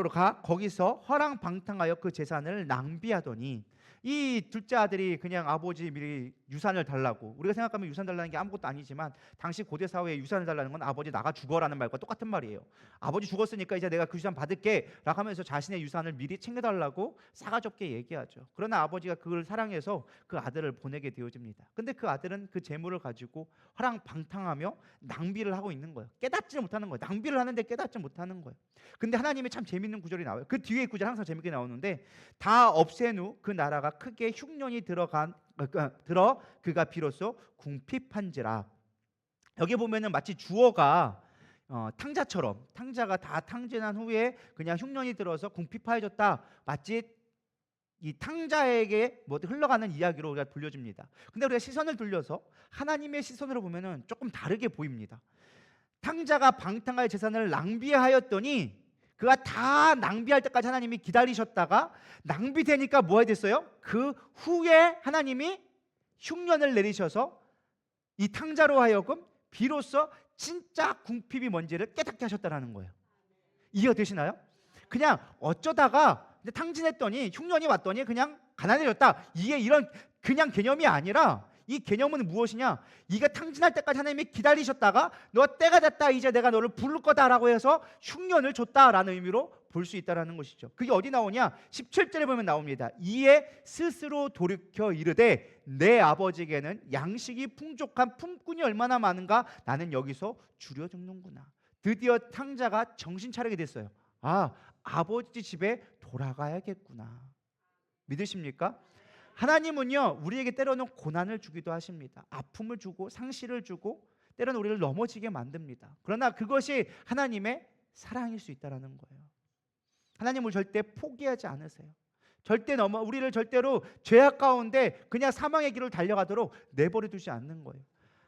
가 거기서 허랑방탕하여 그 재산을 낭비하더니, 이 둘째 아들이 그냥 아버지 미리 유산을 달라고. 우리가 생각하면 유산 달라는 게 아무것도 아니지만 당시 고대 사회에 유산을 달라는 건 아버지 나가 죽어라는 말과 똑같은 말이에요. 아버지 죽었으니까 이제 내가 그 유산 받을게 라고 하면서 자신의 유산을 미리 챙겨달라고 싸가지 없게 얘기하죠. 그러나 아버지가 그걸 사랑해서 그 아들을 보내게 되어집니다. 근데 그 아들은 그 재물을 가지고 화랑방탕하며 낭비를 하고 있는 거예요. 깨닫지 못하는 거예요. 낭비를 하는데 깨닫지 못하는 거예요. 근데 하나님의 참 재밌는 구절이 나와요. 그 뒤에 구절 항상 재밌게 나오는데 다 없앤 후 그 나라가 크게 흉년이 들어 그가 비로소 궁핍한지라. 여기 보면은 마치 주어가 탕자처럼, 탕자가 다 탕진한 후에 그냥 흉년이 들어서 궁핍해졌다, 마치 이 탕자에게 뭐 흘러가는 이야기로 우리가 돌려줍니다. 근데 우리가 시선을 돌려서 하나님의 시선으로 보면은 조금 다르게 보입니다. 탕자가 방탕할 재산을 낭비하였더니 그가 다 낭비할 때까지 하나님이 기다리셨다가 낭비되니까 뭐 해야 됐어요? 그 후에 하나님이 흉년을 내리셔서 이 탕자로 하여금 비로소 진짜 궁핍이 뭔지를 깨닫게 하셨다는 거예요. 이해가 되시나요? 그냥 어쩌다가 탕진했더니 흉년이 왔더니 그냥 가난해졌다, 이게 이런 그냥 개념이 아니라, 이 개념은 무엇이냐? 이가 탕진할 때까지 하나님이 기다리셨다가 너 때가 됐다, 이제 내가 너를 부를 거다라고 해서 흉년을 줬다라는 의미로 볼 수 있다라는 것이죠. 그게 어디 나오냐? 17절에 보면 나옵니다. 이에 스스로 돌이켜 이르되 내 아버지에게는 양식이 풍족한 품꾼이 얼마나 많은가, 나는 여기서 줄여 죽는구나. 드디어 탕자가 정신 차리게 됐어요. 아, 아버지 집에 돌아가야겠구나. 믿으십니까? 하나님은요, 우리에게 때로는 고난을 주기도 하십니다. 아픔을 주고 상실을 주고 때로는 우리를 넘어지게 만듭니다. 그러나 그것이 하나님의 사랑일 수 있다는 거예요. 하나님을 절대 포기하지 않으세요. 우리를 절대로 죄악 가운데 그냥 사망의 길을 달려가도록 내버려 두지 않는 거예요.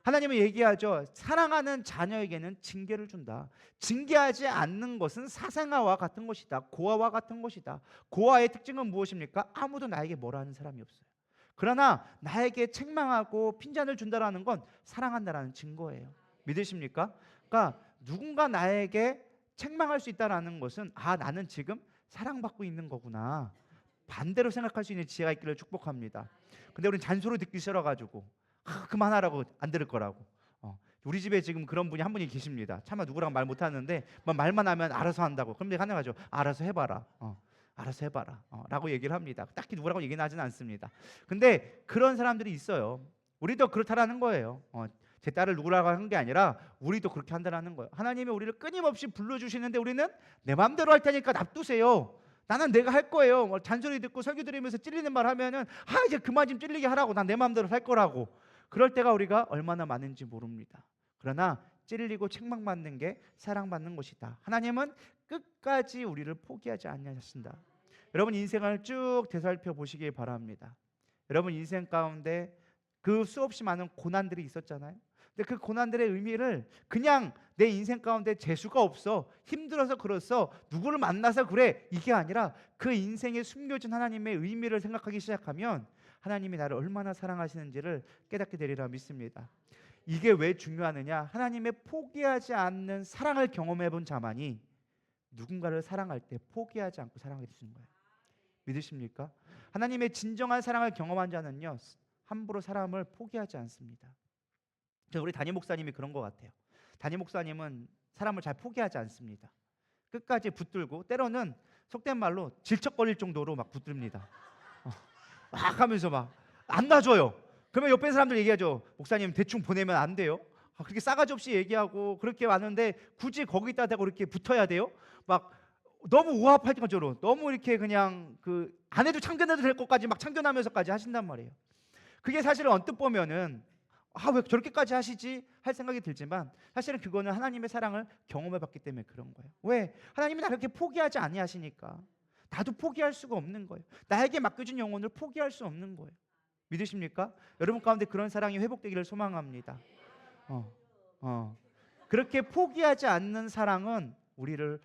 하나님은 얘기하죠. 사랑하는 자녀에게는 징계를 준다. 징계하지 않는 것은 사생아와 같은 것이다. 고아와 같은 것이다. 고아의 특징은 무엇입니까? 아무도 나에게 뭐라 하는 사람이 없어요. 그러나 나에게 책망하고 핀잔을 준다라는 건 사랑한다라는 증거예요. 믿으십니까? 그러니까 누군가 나에게 책망할 수 있다라는 것은, 아, 나는 지금 사랑받고 있는 거구나, 반대로 생각할 수 있는 지혜가 있기를 축복합니다. 근데 우리는 잔소리 듣기 싫어가지고 그만하라고, 안 들을 거라고. 우리 집에 지금 그런 분이 한 분이 계십니다. 차마 누구랑 말 못하는데 말만 하면 알아서 한다고. 그럼 내가 하죠. 알아서 해봐라. 알아서 해봐라. 라고 얘기를 합니다. 딱히 누구라고 얘기는 하지는 않습니다. 근데 그런 사람들이 있어요. 우리도 그렇다라는 거예요. 제 딸을 누구라고 한 게 아니라 우리도 그렇게 한다라는 거예요. 하나님이 우리를 끊임없이 불러주시는데 우리는 내 마음대로 할 테니까 놔두세요. 나는 내가 할 거예요. 잔소리 듣고 설교 들으면서 찔리는 말 하면은 이제 그만 좀 찔리게 하라고. 난 내 마음대로 할 거라고. 그럴 때가 우리가 얼마나 많은지 모릅니다. 그러나 찔리고 책망받는 게 사랑받는 것이다. 하나님은 끝까지 우리를 포기하지 않으신다. 여러분 인생을 쭉 되살펴 보시기 바랍니다. 여러분 인생 가운데 그 수없이 많은 고난들이 있었잖아요. 근데 그 고난들의 의미를 그냥 내 인생 가운데 재수가 없어, 힘들어서 그랬어, 누구를 만나서 그래, 이게 아니라 그 인생에 숨겨진 하나님의 의미를 생각하기 시작하면 하나님이 나를 얼마나 사랑하시는지를 깨닫게 되리라 믿습니다. 이게 왜 중요하느냐? 하나님의 포기하지 않는 사랑을 경험해 본 자만이 누군가를 사랑할 때 포기하지 않고 사랑하게 되는 거예요. 믿으십니까? 하나님의 진정한 사랑을 경험한 자는요, 함부로 사람을 포기하지 않습니다. 우리 담임 목사님이 그런 것 같아요. 담임 목사님은 사람을 잘 포기하지 않습니다. 끝까지 붙들고 때로는 속된 말로 질척거릴 정도로 막 붙듭니다. 막 하면서 막 안 놔줘요. 그러면 옆에 사람들 얘기하죠. 목사님 대충 보내면 안 돼요. 그렇게 싸가지 없이 얘기하고 그렇게 왔는데 굳이 거기다 대고 이렇게 붙어야 돼요? 막 너무 우합할 정도로 너무 이렇게 그냥 그 안 해도 참견해도 될 것까지 막 참견하면서까지 하신단 말이에요. 그게 사실은 언뜻 보면은 왜 저렇게까지 하시지 할 생각이 들지만 사실은 그거는 하나님의 사랑을 경험해 봤기 때문에 그런 거예요. 왜? 하나님이 나를 그렇게 포기하지 아니하시니까. 나도 포기할 수가 없는 거예요. 나에게 맡겨준 영혼을 포기할 수 없는 거예요. 믿으십니까? 여러분 가운데 그런 사랑이 회복되기를 소망합니다. 그렇게 포기하지 않는 사랑은 우리를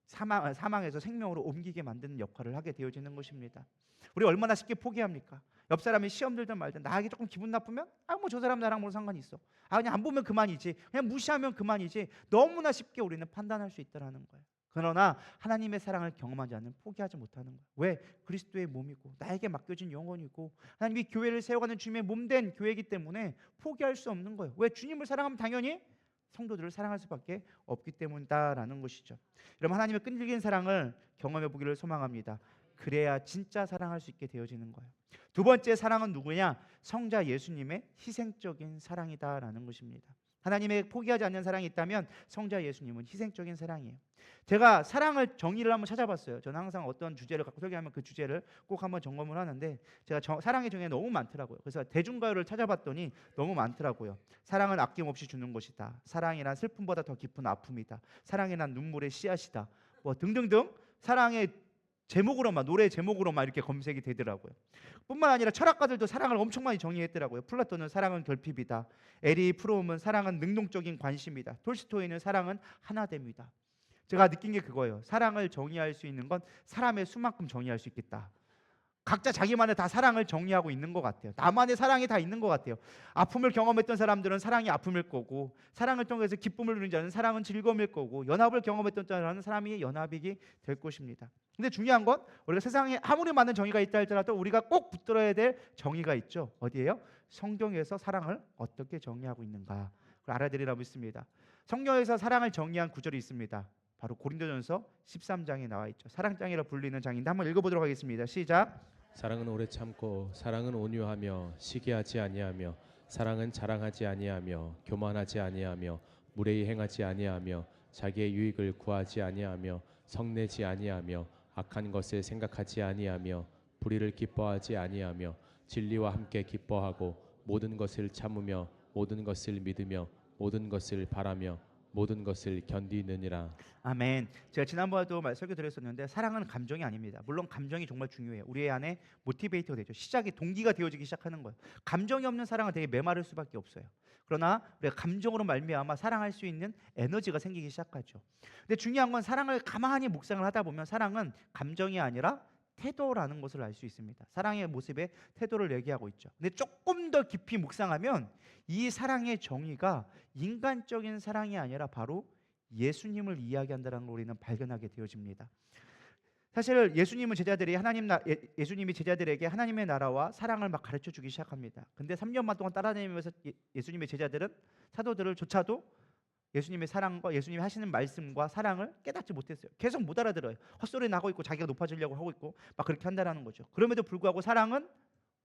사망에서 생명으로 옮기게 만드는 역할을 하게 되어지는 것입니다. 우리 얼마나 쉽게 포기합니까? 옆 사람이 시험 들든 말든 나에게 조금 기분 나쁘면 뭐 저 사람 나랑 뭐 상관이 있어. 그냥 안 보면 그만이지. 그냥 무시하면 그만이지. 너무나 쉽게 우리는 판단할 수 있다라는 거예요. 그러나 하나님의 사랑을 경험하지 않는 포기하지 못하는 거예요. 왜? 그리스도의 몸이고 나에게 맡겨진 영혼이고 하나님이 교회를 세워가는 주님의 몸된 교회이기 때문에 포기할 수 없는 거예요. 왜? 주님을 사랑하면 당연히 성도들을 사랑할 수밖에 없기 때문이다라는 것이죠. 여러분, 하나님의 끈질긴 사랑을 경험해 보기를 소망합니다. 그래야 진짜 사랑할 수 있게 되어지는 거예요. 두 번째 사랑은 누구냐? 성자 예수님의 희생적인 사랑이다라는 것입니다. 하나님의 포기하지 않는 사랑이 있다면 성자 예수님은 희생적인 사랑이에요. 제가 사랑을 정의를 한번 찾아봤어요. 저는 항상 어떤 주제를 갖고 설교하면 그 주제를 꼭 한번 점검을 하는데 제가 사랑의 정의가 너무 많더라고요. 그래서 대중가요를 찾아봤더니 너무 많더라고요. 사랑은 아낌없이 주는 것이다. 사랑이란 슬픔보다 더 깊은 아픔이다. 사랑이란 눈물의 씨앗이다. 뭐 등등등 사랑의 제목으로만, 노래 제목으로만 이렇게 검색이 되더라고요. 뿐만 아니라 철학가들도 사랑을 엄청 많이 정의했더라고요. 플라톤은 사랑은 결핍이다. 에리 프롬은 사랑은 능동적인 관심이다. 톨스토이는 사랑은 하나됨이다. 제가 느낀 게 그거예요. 사랑을 정의할 수 있는 건 사람의 수만큼 정의할 수 있겠다. 각자 자기만의 다 사랑을 정의하고 있는 것 같아요. 나만의 사랑이 다 있는 것 같아요. 아픔을 경험했던 사람들은 사랑이 아픔일 거고, 사랑을 통해서 기쁨을 누린 자는 사랑은 즐거움일 거고, 연합을 경험했던 자는 사람이 연합이 될 것입니다. 근데 중요한 건 우리가 세상에 아무리 많은 정의가 있다 할지라도 우리가 꼭 붙들어야 될 정의가 있죠. 어디예요? 성경에서 사랑을 어떻게 정의하고 있는가, 그걸 알아야 되리라 믿습니다. 성경에서 사랑을 정의한 구절이 있습니다. 바로 고린도전서 13장에 나와 있죠. 사랑장이라 불리는 장인데 한번 읽어보도록 하겠습니다. 시작. 사랑은 오래 참고 사랑은 온유하며 시기하지 아니하며 사랑은 자랑하지 아니하며 교만하지 아니하며 무례히 행하지 아니하며 자기의 유익을 구하지 아니하며 성내지 아니하며 악한 것을 생각하지 아니하며 불의를 기뻐하지 아니하며 진리와 함께 기뻐하고 모든 것을 참으며 모든 것을 믿으며 모든 것을 바라며 모든 것을 견디느니라. 아멘. 제가 지난번에도 설교 드렸었는데 사랑은 감정이 아닙니다. 물론 감정이 정말 중요해요. 우리 안에 모티베이터가 되죠. 시작이 동기가 되어지기 시작하는 거예요. 감정이 없는 사랑은 되게 메마를 수밖에 없어요. 그러나 우리가 감정으로 말미암아 사랑할 수 있는 에너지가 생기기 시작하죠. 근데 중요한 건 사랑을 가만히 묵상을 하다 보면 사랑은 감정이 아니라 태도라는 것을 알 수 있습니다. 사랑의 모습에 태도를 얘기하고 있죠. 근데 조금 더 깊이 묵상하면 이 사랑의 정의가 인간적인 사랑이 아니라 바로 예수님을 이야기한다는 걸 우리는 발견하게 되어집니다. 사실 예수님은 예수님이 제자들에게 하나님의 나라와 사랑을 막 가르쳐 주기 시작합니다. 근데 3년만 동안 따라다니면서 예수님의 제자들은 사도들을 조차도 예수님의 사랑과 예수님이 하시는 말씀과 사랑을 깨닫지 못했어요. 계속 못 알아들어요. 헛소리 나고 있고 자기가 높아지려고 하고 있고 막 그렇게 한다는 거죠. 그럼에도 불구하고 사랑은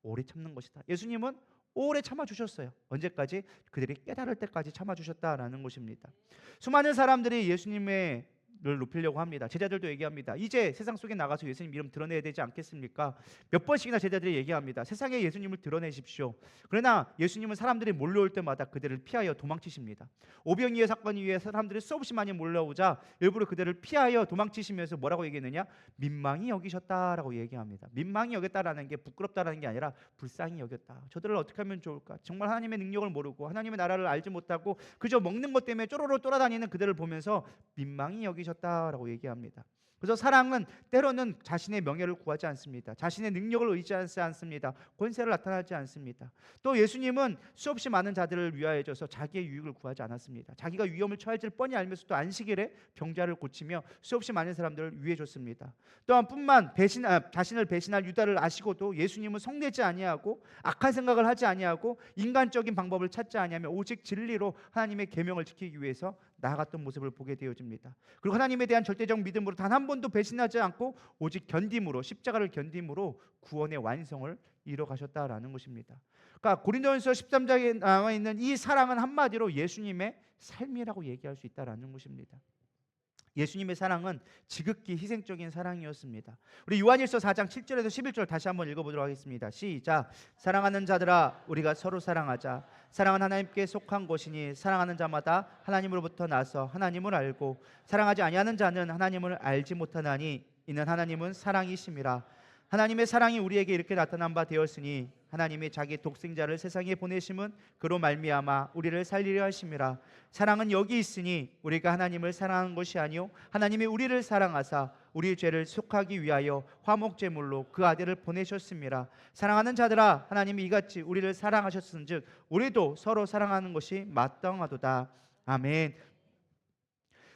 오래 참는 것이다. 예수님은 오래 참아주셨어요. 언제까지? 그들이 깨달을 때까지 참아주셨다라는 것입니다. 수많은 사람들이 예수님의 를 높이려고 합니다. 제자들도 얘기합니다. 이제 세상 속에 나가서 예수님 이름 드러내야 되지 않겠습니까? 몇 번씩이나 제자들이 얘기합니다. 세상에 예수님을 드러내십시오. 그러나 예수님은 사람들이 몰려올 때마다 그들을 피하여 도망치십니다. 오병이의 사건 이후에 사람들이 수없이 많이 몰려오자 일부러 그들을 피하여 도망치시면서 뭐라고 얘기했느냐? 민망히 여기셨다라고 얘기합니다. 민망히 여겼다라는 게 부끄럽다라는 게 아니라 불쌍히 여겼다. 저들을 어떻게 하면 좋을까? 정말 하나님의 능력을 모르고 하나님의 나라를 알지 못하고 그저 먹는 것 때문에 쪼로로 돌아다니는 그들을 보면서 민망히 여기셨다라고 얘기합니다. 그래서 사랑은 때로는 자신의 명예를 구하지 않습니다. 자신의 능력을 의지하지 않습니다. 권세를 나타나지 않습니다. 또 예수님은 수없이 많은 자들을 위하여져서 자기의 유익을 구하지 않았습니다. 자기가 위험을 처할지를 뻔히 알면서도 안식일에 병자를 고치며 수없이 많은 사람들을 위해 줬습니다. 또한 자신을 배신할 유다를 아시고도 예수님은 성내지 아니하고 악한 생각을 하지 아니하고 인간적인 방법을 찾지 아니하며 오직 진리로 하나님의 계명을 지키기 위해서 나아갔던 모습을 보게 되어집니다. 그리고 하나님에 대한 절대적 믿음으로 단 한 번도 배신하지 않고 오직 견딤으로 십자가를 견딤으로 구원의 완성을 이뤄 가셨다라는 것입니다. 그러니까 고린도전서 13장에 나와 있는 이 사랑은 한마디로 예수님의 삶이라고 얘기할 수 있다라는 것입니다. 예수님의 사랑은 지극히 희생적인 사랑이었습니다. 우리 요한일서 4장 7절에서 11절 다시 한번 읽어보도록 하겠습니다. 시작. 사랑하는 자들아 우리가 서로 사랑하자. 사랑은 하나님께 속한 것이니 사랑하는 자마다 하나님으로부터 나서 하나님을 알고 사랑하지 아니하는 자는 하나님을 알지 못하나니 이는 하나님은 사랑이심이라. 하나님의 사랑이 우리에게 이렇게 나타난 바 되었으니 하나님이 자기 독생자를 세상에 보내심은 그로 말미암아 우리를 살리려 하심이라. 사랑은 여기 있으니 우리가 하나님을 사랑한 것이 아니요 하나님이 우리를 사랑하사 우리의 죄를 속하기 위하여 화목제물로 그 아들을 보내셨음이라. 사랑하는 자들아 하나님이 이같이 우리를 사랑하셨은즉 우리도 서로 사랑하는 것이 마땅하도다. 아멘.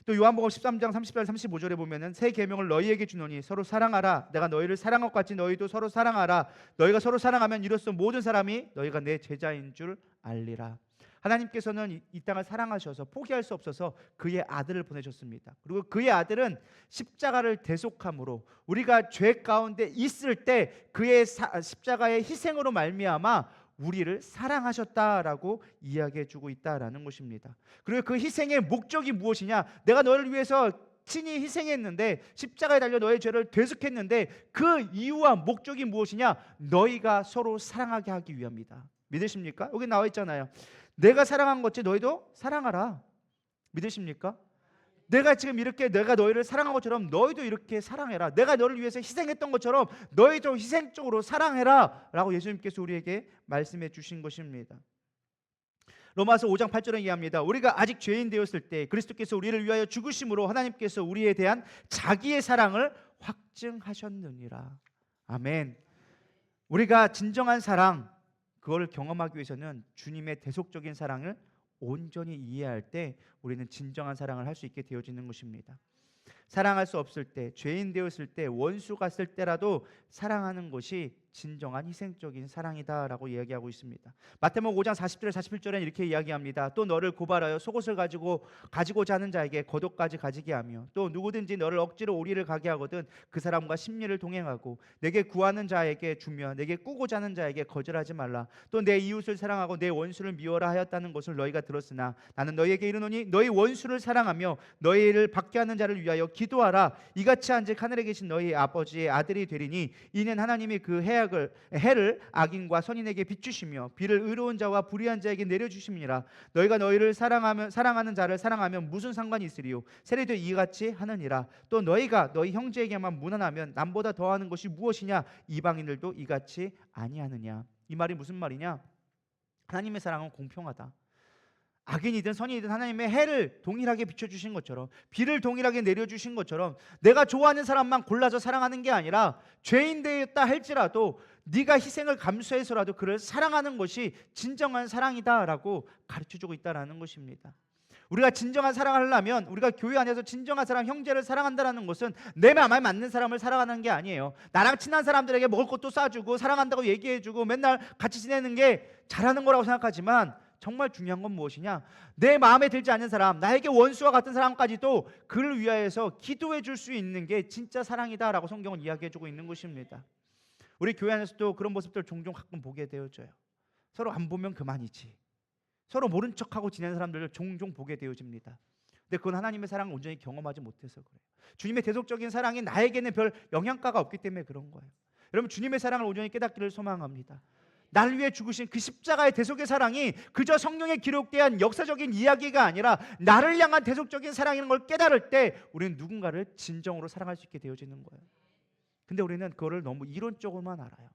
또 요한복음 13장 30절 35절에 보면은 새 계명을 너희에게 주노니 서로 사랑하라. 내가 너희를 사랑한 것 같이 너희도 서로 사랑하라. 너희가 서로 사랑하면 이로써 모든 사람이 너희가 내 제자인 줄 알리라. 하나님께서는 이 땅을 사랑하셔서 포기할 수 없어서 그의 아들을 보내셨습니다. 그리고 그의 아들은 십자가를 대속함으로 우리가 죄 가운데 있을 때 그의 십자가의 희생으로 말미암아 우리를 사랑하셨다라고 이야기해주고 있다라는 것입니다. 그리고 그 희생의 목적이 무엇이냐? 내가 너를 위해서 친히 희생했는데 십자가에 달려 너의 죄를 대속했는데 그 이유와 목적이 무엇이냐? 너희가 서로 사랑하게 하기 위함이다. 믿으십니까? 여기 나와 있잖아요. 내가 사랑한 것처럼 너희도 사랑하라. 믿으십니까? 내가 지금 이렇게 내가 너희를 사랑한 것처럼 너희도 이렇게 사랑해라. 내가 너를 위해서 희생했던 것처럼 너희도 희생적으로 사랑해라 라고 예수님께서 우리에게 말씀해 주신 것입니다. 로마서 5장 8절에 이해합니다. 우리가 아직 죄인 되었을 때 그리스도께서 우리를 위하여 죽으심으로 하나님께서 우리에 대한 자기의 사랑을 확증하셨느니라. 아멘. 우리가 진정한 사랑, 그걸 경험하기 위해서는 주님의 대속적인 사랑을 온전히 이해할 때 우리는 진정한 사랑을 할 수 있게 되어지는 것입니다. 사랑할 수 없을 때, 죄인 되었을 때, 원수 갔을 때라도 사랑하는 것이 진정한 희생적인 사랑이다라고 이야기하고 있습니다. 마태복음 5장 40절 41절에는 이렇게 이야기합니다. 또 너를 고발하여 속옷을 가지고자 하는 자에게 겉옷까지 가지게 하며 또 누구든지 너를 억지로 오리를 가게 하거든 그 사람과 심리를 동행하고 내게 구하는 자에게 주며 내게 꾸고자 하는 자에게 거절하지 말라. 또 내 이웃을 사랑하고 내 원수를 미워라 하였다는 것을 너희가 들었으나 나는 너희에게 이르노니 너희 원수를 사랑하며 너희를 받게 하는 자를 위하여 기도하라. 이같이 한즉 하늘에 계신 너희 아버지의 아들이 되리니 이는 하나님이 그 해를 악인과 선인에게 비추시며 비를 의로운 자와 불의한 자에게 내려주심이니라. 너희가 너희를 사랑하는 자를 사랑하면 무슨 상관이 있으리요? 세례도 이같이 하느니라. 또 너희가 너희 형제에게만 무난하면 남보다 더하는 것이 무엇이냐? 이방인들도 이같이 아니하느냐. 이 말이 무슨 말이냐? 하나님의 사랑은 공평하다. 악인이든 선인이든 하나님의 해를 동일하게 비춰주신 것처럼 비를 동일하게 내려주신 것처럼 내가 좋아하는 사람만 골라서 사랑하는 게 아니라 죄인 되었다 할지라도 네가 희생을 감수해서라도 그를 사랑하는 것이 진정한 사랑이다라고 가르쳐주고 있다는 것입니다. 우리가 진정한 사랑을 하려면 우리가 교회 안에서 진정한 사람, 형제를 사랑한다는 것은 내 마음에 맞는 사람을 사랑하는 게 아니에요. 나랑 친한 사람들에게 먹을 것도 싸주고 사랑한다고 얘기해주고 맨날 같이 지내는 게 잘하는 거라고 생각하지만 정말 중요한 건 무엇이냐? 내 마음에 들지 않는 사람, 나에게 원수와 같은 사람까지도 그를 위하여서 기도해 줄 수 있는 게 진짜 사랑이다라고 성경은 이야기해 주고 있는 것입니다. 우리 교회 안에서도 그런 모습들 종종 가끔 보게 되어져요. 서로 안 보면 그만이지. 서로 모른 척하고 지내는 사람들을 종종 보게 되어집니다. 근데 그건 하나님의 사랑을 온전히 경험하지 못해서 그래요. 주님의 대속적인 사랑이 나에게는 별 영향가가 없기 때문에 그런 거예요. 여러분, 주님의 사랑을 온전히 깨닫기를 소망합니다. 나를 위해 죽으신 그 십자가의 대속의 사랑이 그저 성경에 기록된 역사적인 이야기가 아니라 나를 향한 대속적인 사랑이라는 걸 깨달을 때 우리는 누군가를 진정으로 사랑할 수 있게 되어지는 거예요. 근데 우리는 그거를 너무 이론적으로만 알아요.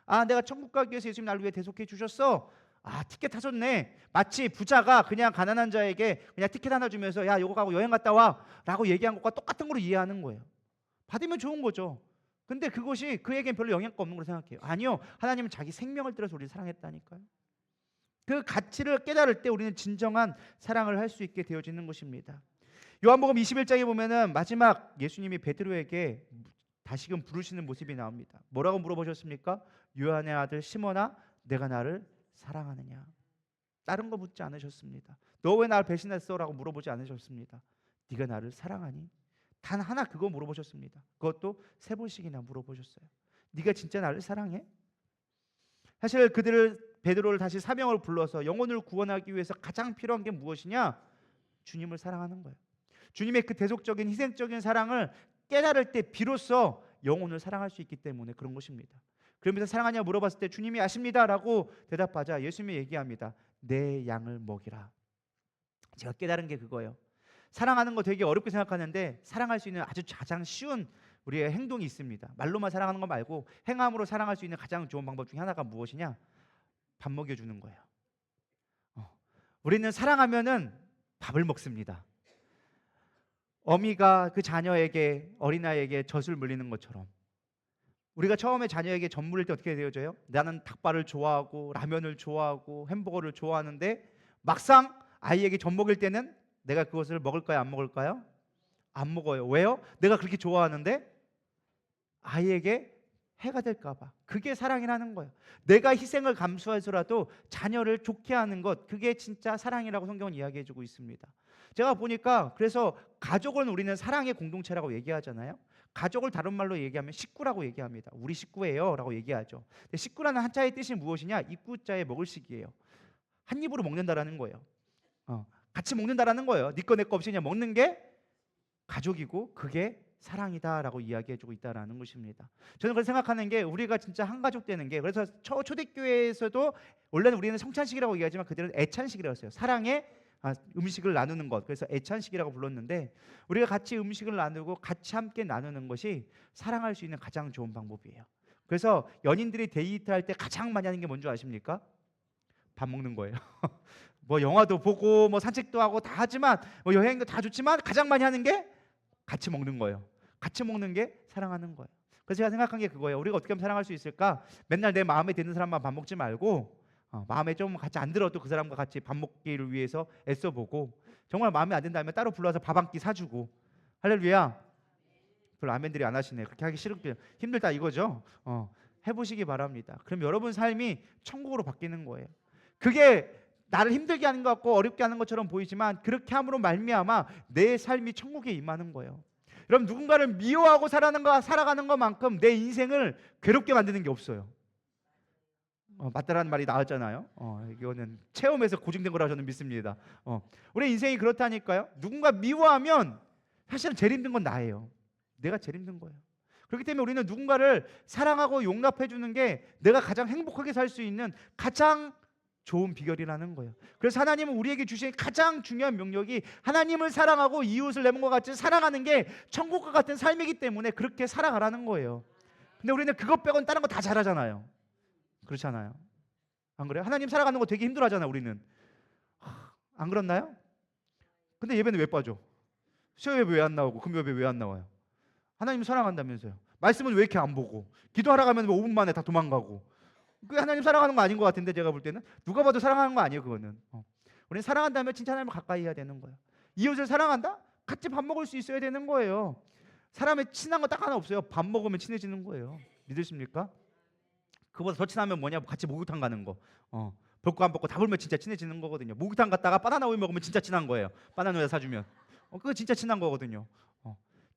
아, 내가 천국 가기 위해서 예수님 나를 위해 대속해 주셨어. 아, 티켓 타셨네. 마치 부자가 그냥 가난한 자에게 그냥 티켓 하나 주면서 야, 요거 가고 여행 갔다 와 라고 얘기한 것과 똑같은 걸로 이해하는 거예요. 받으면 좋은 거죠. 근데 그것이 그에겐 별로 영향가 없는 걸로 생각해요. 아니요, 하나님은 자기 생명을 들여서 우리를 사랑했다니까요. 그 가치를 깨달을 때 우리는 진정한 사랑을 할 수 있게 되어지는 것입니다. 요한복음 21장에 보면은 마지막 예수님이 베드로에게 다시금 부르시는 모습이 나옵니다. 뭐라고 물어보셨습니까? 요한의 아들 시몬아, 내가 나를 사랑하느냐? 다른 거 묻지 않으셨습니다. 너 왜 나를 배신했어? 라고 물어보지 않으셨습니다. 네가 나를 사랑하니? 단 하나 그거 물어보셨습니다. 그것도 3번씩이나 물어보셨어요. 네가 진짜 나를 사랑해? 사실 베드로를 다시 사명을 불러서 영혼을 구원하기 위해서 가장 필요한 게 무엇이냐? 주님을 사랑하는 거예요. 주님의 그 대속적인 희생적인 사랑을 깨달을 때 비로소 영혼을 사랑할 수 있기 때문에 그런 것입니다. 그러면서 사랑하냐 물어봤을 때 주님이 아십니다라고 대답하자 예수님이 얘기합니다. 내 양을 먹이라. 제가 깨달은 게 그거예요. 사랑하는 거 되게 어렵게 생각하는데 사랑할 수 있는 아주 가장 쉬운 우리의 행동이 있습니다. 말로만 사랑하는 거 말고 행함으로 사랑할 수 있는 가장 좋은 방법 중에 하나가 무엇이냐? 밥 먹여주는 거예요. 우리는 사랑하면은 밥을 먹습니다. 어미가 그 자녀에게 어린아이에게 젖을 물리는 것처럼 우리가 처음에 자녀에게 젖 물릴 때 어떻게 되어져요? 나는 닭발을 좋아하고 라면을 좋아하고 햄버거를 좋아하는데 막상 아이에게 젖 먹일 때는 내가 그것을 먹을까요? 안 먹을까요? 안 먹어요. 왜요? 내가 그렇게 좋아하는데 아이에게 해가 될까 봐. 그게 사랑이라는 거예요. 내가 희생을 감수해서라도 자녀를 좋게 하는 것, 그게 진짜 사랑이라고 성경은 이야기해 주고 있습니다. 제가 보니까 그래서 가족은 우리는 사랑의 공동체라고 얘기하잖아요. 가족을 다른 말로 얘기하면 식구라고 얘기합니다. 우리 식구예요 라고 얘기하죠. 근데 식구라는 한자의 뜻이 무엇이냐? 입구자에 먹을 식이에요. 한 입으로 먹는다라는 거예요. 같이 먹는다라는 거예요. 네 거 내 거 없이 그냥 먹는 게 가족이고 그게 사랑이다라고 이야기해주고 있다라는 것입니다. 저는 그렇게 생각하는 게 우리가 진짜 한 가족 되는 게, 그래서 초대교회에서도 원래는 우리는 성찬식이라고 얘기하지만 그들은 애찬식이라고 했어요. 사랑의 음식을 나누는 것, 그래서 애찬식이라고 불렀는데, 우리가 같이 음식을 나누고 같이 함께 나누는 것이 사랑할 수 있는 가장 좋은 방법이에요. 그래서 연인들이 데이트할 때 가장 많이 하는 게 뭔지 아십니까? 밥 먹는 거예요. 뭐 영화도 보고 뭐 산책도 하고 다 하지만, 뭐 여행도 다 좋지만 가장 많이 하는 게 같이 먹는 거예요. 같이 먹는 게 사랑하는 거예요. 그래서 제가 생각한 게 그거예요. 우리가 어떻게 하면 사랑할 수 있을까? 맨날 내 마음에 드는 사람만 밥 먹지 말고 마음에 좀 같이 안 들어도 그 사람과 같이 밥 먹기를 위해서 애써보고, 정말 마음에 안 든다면 따로 불러서 밥 한 끼 사주고. 할렐루야. 별로 아멘들이 안 하시네. 그렇게 하기 싫게 힘들다 이거죠. 해보시기 바랍니다. 그럼 여러분 삶이 천국으로 바뀌는 거예요. 그게 나를 힘들게 하는 것 같고 어렵게 하는 것처럼 보이지만, 그렇게 함으로 말미암아 내 삶이 천국에 임하는 거예요. 여러분, 누군가를 미워하고 살아가는 것만큼 내 인생을 괴롭게 만드는 게 없어요. 맞다라는 말이 나왔잖아요. 이거는 체험에서 고증된 거라고 저는 믿습니다. 우리 인생이 그렇다니까요. 누군가 미워하면 사실은 제일 힘든 건 나예요. 내가 제일 힘든 거예요. 그렇기 때문에 우리는 누군가를 사랑하고 용납해 주는 게 내가 가장 행복하게 살 수 있는 가장 좋은 비결이라는 거예요. 그래서 하나님은 우리에게 주신 가장 중요한 명령이 하나님을 사랑하고 이웃을 내 몸과 같이 사랑하는 게 천국과 같은 삶이기 때문에 그렇게 살아가라는 거예요. 근데 우리는 그것 빼고는 다른 거 다 잘하잖아요. 그렇잖아요. 안 그래요? 하나님 살아가는 거 되게 힘들어하잖아요. 우리는. 안 그렇나요? 근데 예배는 왜 빠져? 수요 예배 왜 안 나오고 금요 예배 왜 안 나와요? 하나님 사랑한다면서요. 말씀은 왜 이렇게 안 보고, 기도하러 가면 5분 만에 다 도망가고. 그게 하나님 사랑하는 거 아닌 것 같은데, 제가 볼 때는 누가 봐도 사랑하는 거 아니에요. 그거는 우리는 사랑한다면 진짜 하나님을 가까이 해야 되는 거예요. 이웃을 사랑한다? 같이 밥 먹을 수 있어야 되는 거예요. 사람의 친한 거 딱 하나 없어요. 밥 먹으면 친해지는 거예요. 믿으십니까? 그보다 더 친하면 뭐냐? 같이 목욕탕 가는 거. 벗고 안 벗고 다 불면 진짜 친해지는 거거든요. 목욕탕 갔다가 바나나 우유 먹으면 진짜 친한 거예요. 바나나 우유 사주면 그거 진짜 친한 거거든요.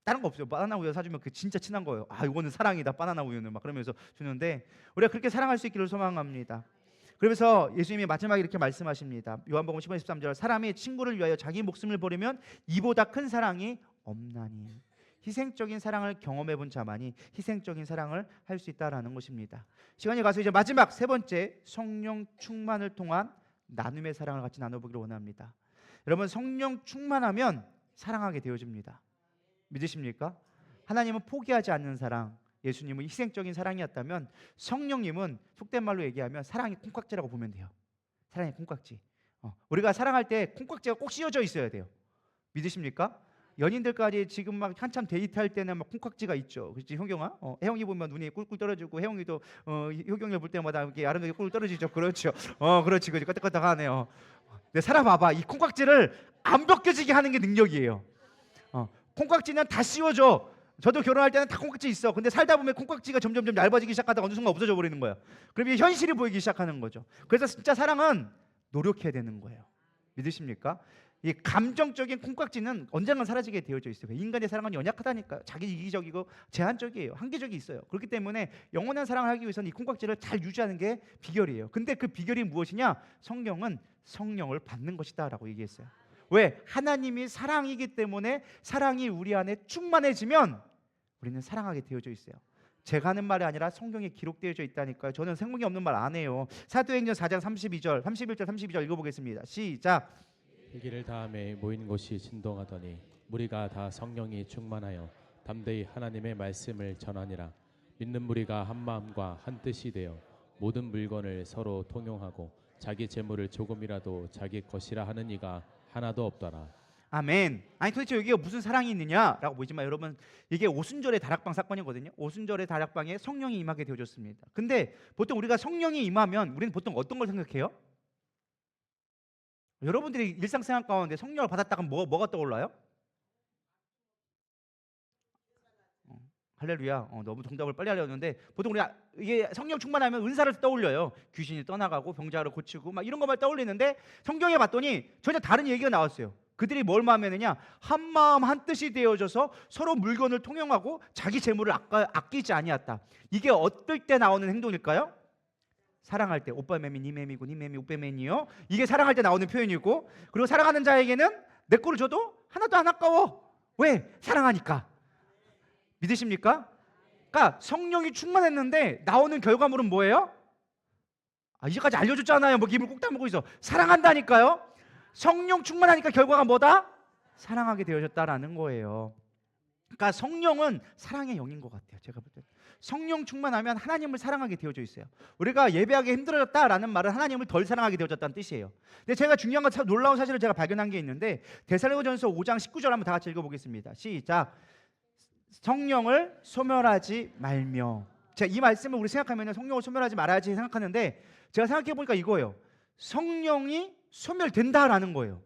다른 거 없어요. 바나나 우유 사주면 그 진짜 친한 거예요. 이거는 사랑이다. 바나나 우유는 막 그러면서 주는데, 우리가 그렇게 사랑할 수 있기를 소망합니다. 그러면서 예수님이 마지막에 이렇게 말씀하십니다. 요한복음 10장 13절, 사람이 친구를 위하여 자기 목숨을 버리면 이보다 큰 사랑이 없나니. 희생적인 사랑을 경험해 본 자만이 희생적인 사랑을 할 수 있다라는 것입니다. 시간이 가서 이제 마지막 세 번째, 성령 충만을 통한 나눔의 사랑을 같이 나눠보기를 원합니다. 여러분, 성령 충만하면 사랑하게 되어집니다. 믿으십니까? 하나님은 포기하지 않는 사랑, 예수님은 희생적인 사랑이었다면, 성령님은 속된 말로 얘기하면 사랑이 콩깍지라고 보면 돼요. 사랑이 콩깍지. 우리가 사랑할 때 콩깍지가 꼭 씌워져 있어야 돼요. 믿으십니까? 연인들까지 지금 막 한참 데이트할 때는 막 콩깍지가 있죠. 그렇지, 효경아? 혜영이 보면 눈이 꿀꿀 떨어지고, 혜영이도 효경이를 볼 때마다 이렇게 아름답게 꿀 떨어지죠. 그렇죠. 그렇지, 그렇지. 끄덕끄덕하네요. 근데 살아봐봐. 이 콩깍지를 안 벗겨지게 하는 게 능력이에요. 콩깍지는 다 씌워져. 저도 결혼할 때는 다 콩깍지 있어. 근데 살다 보면 콩깍지가 점점 얇아지기 시작하다가 어느 순간 없어져 버리는 거예요. 그럼 이게 현실이 보이기 시작하는 거죠. 그래서 진짜 사랑은 노력해야 되는 거예요. 믿으십니까? 이 감정적인 콩깍지는 언젠간 사라지게 되어져 있어요. 인간의 사랑은 연약하다니까요. 자기 이기적이고 제한적이에요. 한계적이 있어요. 그렇기 때문에 영원한 사랑을 하기 위해서는 이 콩깍지를 잘 유지하는 게 비결이에요. 근데 그 비결이 무엇이냐? 성경은 성령을 받는 것이다 라고 얘기했어요. 왜? 하나님이 사랑이기 때문에 사랑이 우리 안에 충만해지면 우리는 사랑하게 되어져 있어요. 제가 하는 말이 아니라 성경에 기록되어져 있다니까요. 저는 생목이 없는 말 안 해요. 사도행전 4장 32절, 31절, 32절 읽어보겠습니다. 시작. 회개를 다함에 모인 곳이 진동하더니 무리가 다 성령이 충만하여 담대히 하나님의 말씀을 전하니라. 믿는 무리가 한 마음과 한 뜻이 되어 모든 물건을 서로 통용하고 자기 재물을 조금이라도 자기 것이라 하는 이가 하나도 없더라. 아멘. 아니 도대체 여기가 무슨 사랑이 있느냐라고 보이지만, 여러분, 이게 오순절의 다락방 사건이거든요. 오순절의 다락방에 성령이 임하게 되어졌습니다. 근데 보통 우리가 성령이 임하면 우리는 보통 어떤 걸 생각해요? 여러분들이 일상생활 가운데 성령을 받았다가 뭐가 떠올라요? 할렐루야. 너무 정답을 빨리 하려는데 보통 우리 이게 성령 충만하면 은사를 떠올려요. 귀신이 떠나가고 병자를 고치고 막 이런 것만 떠올리는데 성경에 봤더니 전혀 다른 얘기가 나왔어요. 그들이 뭘 마음에느냐? 한 마음 한 뜻이 되어져서 서로 물건을 통용하고 자기 재물을 아끼지 아니었다. 이게 어떨 때 나오는 행동일까요? 사랑할 때. 오빠 매미 니 매미고 니 매미 오빠 매니요. 이게 사랑할 때 나오는 표현이고, 그리고 사랑하는 자에게는 내 거를 줘도 하나도 안 아까워. 왜? 사랑하니까. 믿으십니까? 그러니까 성령이 충만했는데 나오는 결과물은 뭐예요? 이제까지 알려줬잖아요. 뭐 입을 꼭 다물고 있어. 사랑한다니까요. 성령 충만하니까 결과가 뭐다? 사랑하게 되어졌다라는 거예요. 그러니까 성령은 사랑의 영인 것 같아요. 제가 볼 때 성령 충만하면 하나님을 사랑하게 되어져 있어요. 우리가 예배하기 힘들어졌다라는 말은 하나님을 덜 사랑하게 되어졌다는 뜻이에요. 근데 제가 중요한 건 참 놀라운 사실을 제가 발견한 게 있는데, 데살로니가전서 5장 19절 한번 다 같이 읽어보겠습니다. 시작. 성령을 소멸하지 말며. 제가 이 말씀을 우리 생각하면 성령을 소멸하지 말아야지 생각하는데, 제가 생각해 보니까 이거예요. 성령이 소멸된다라는 거예요.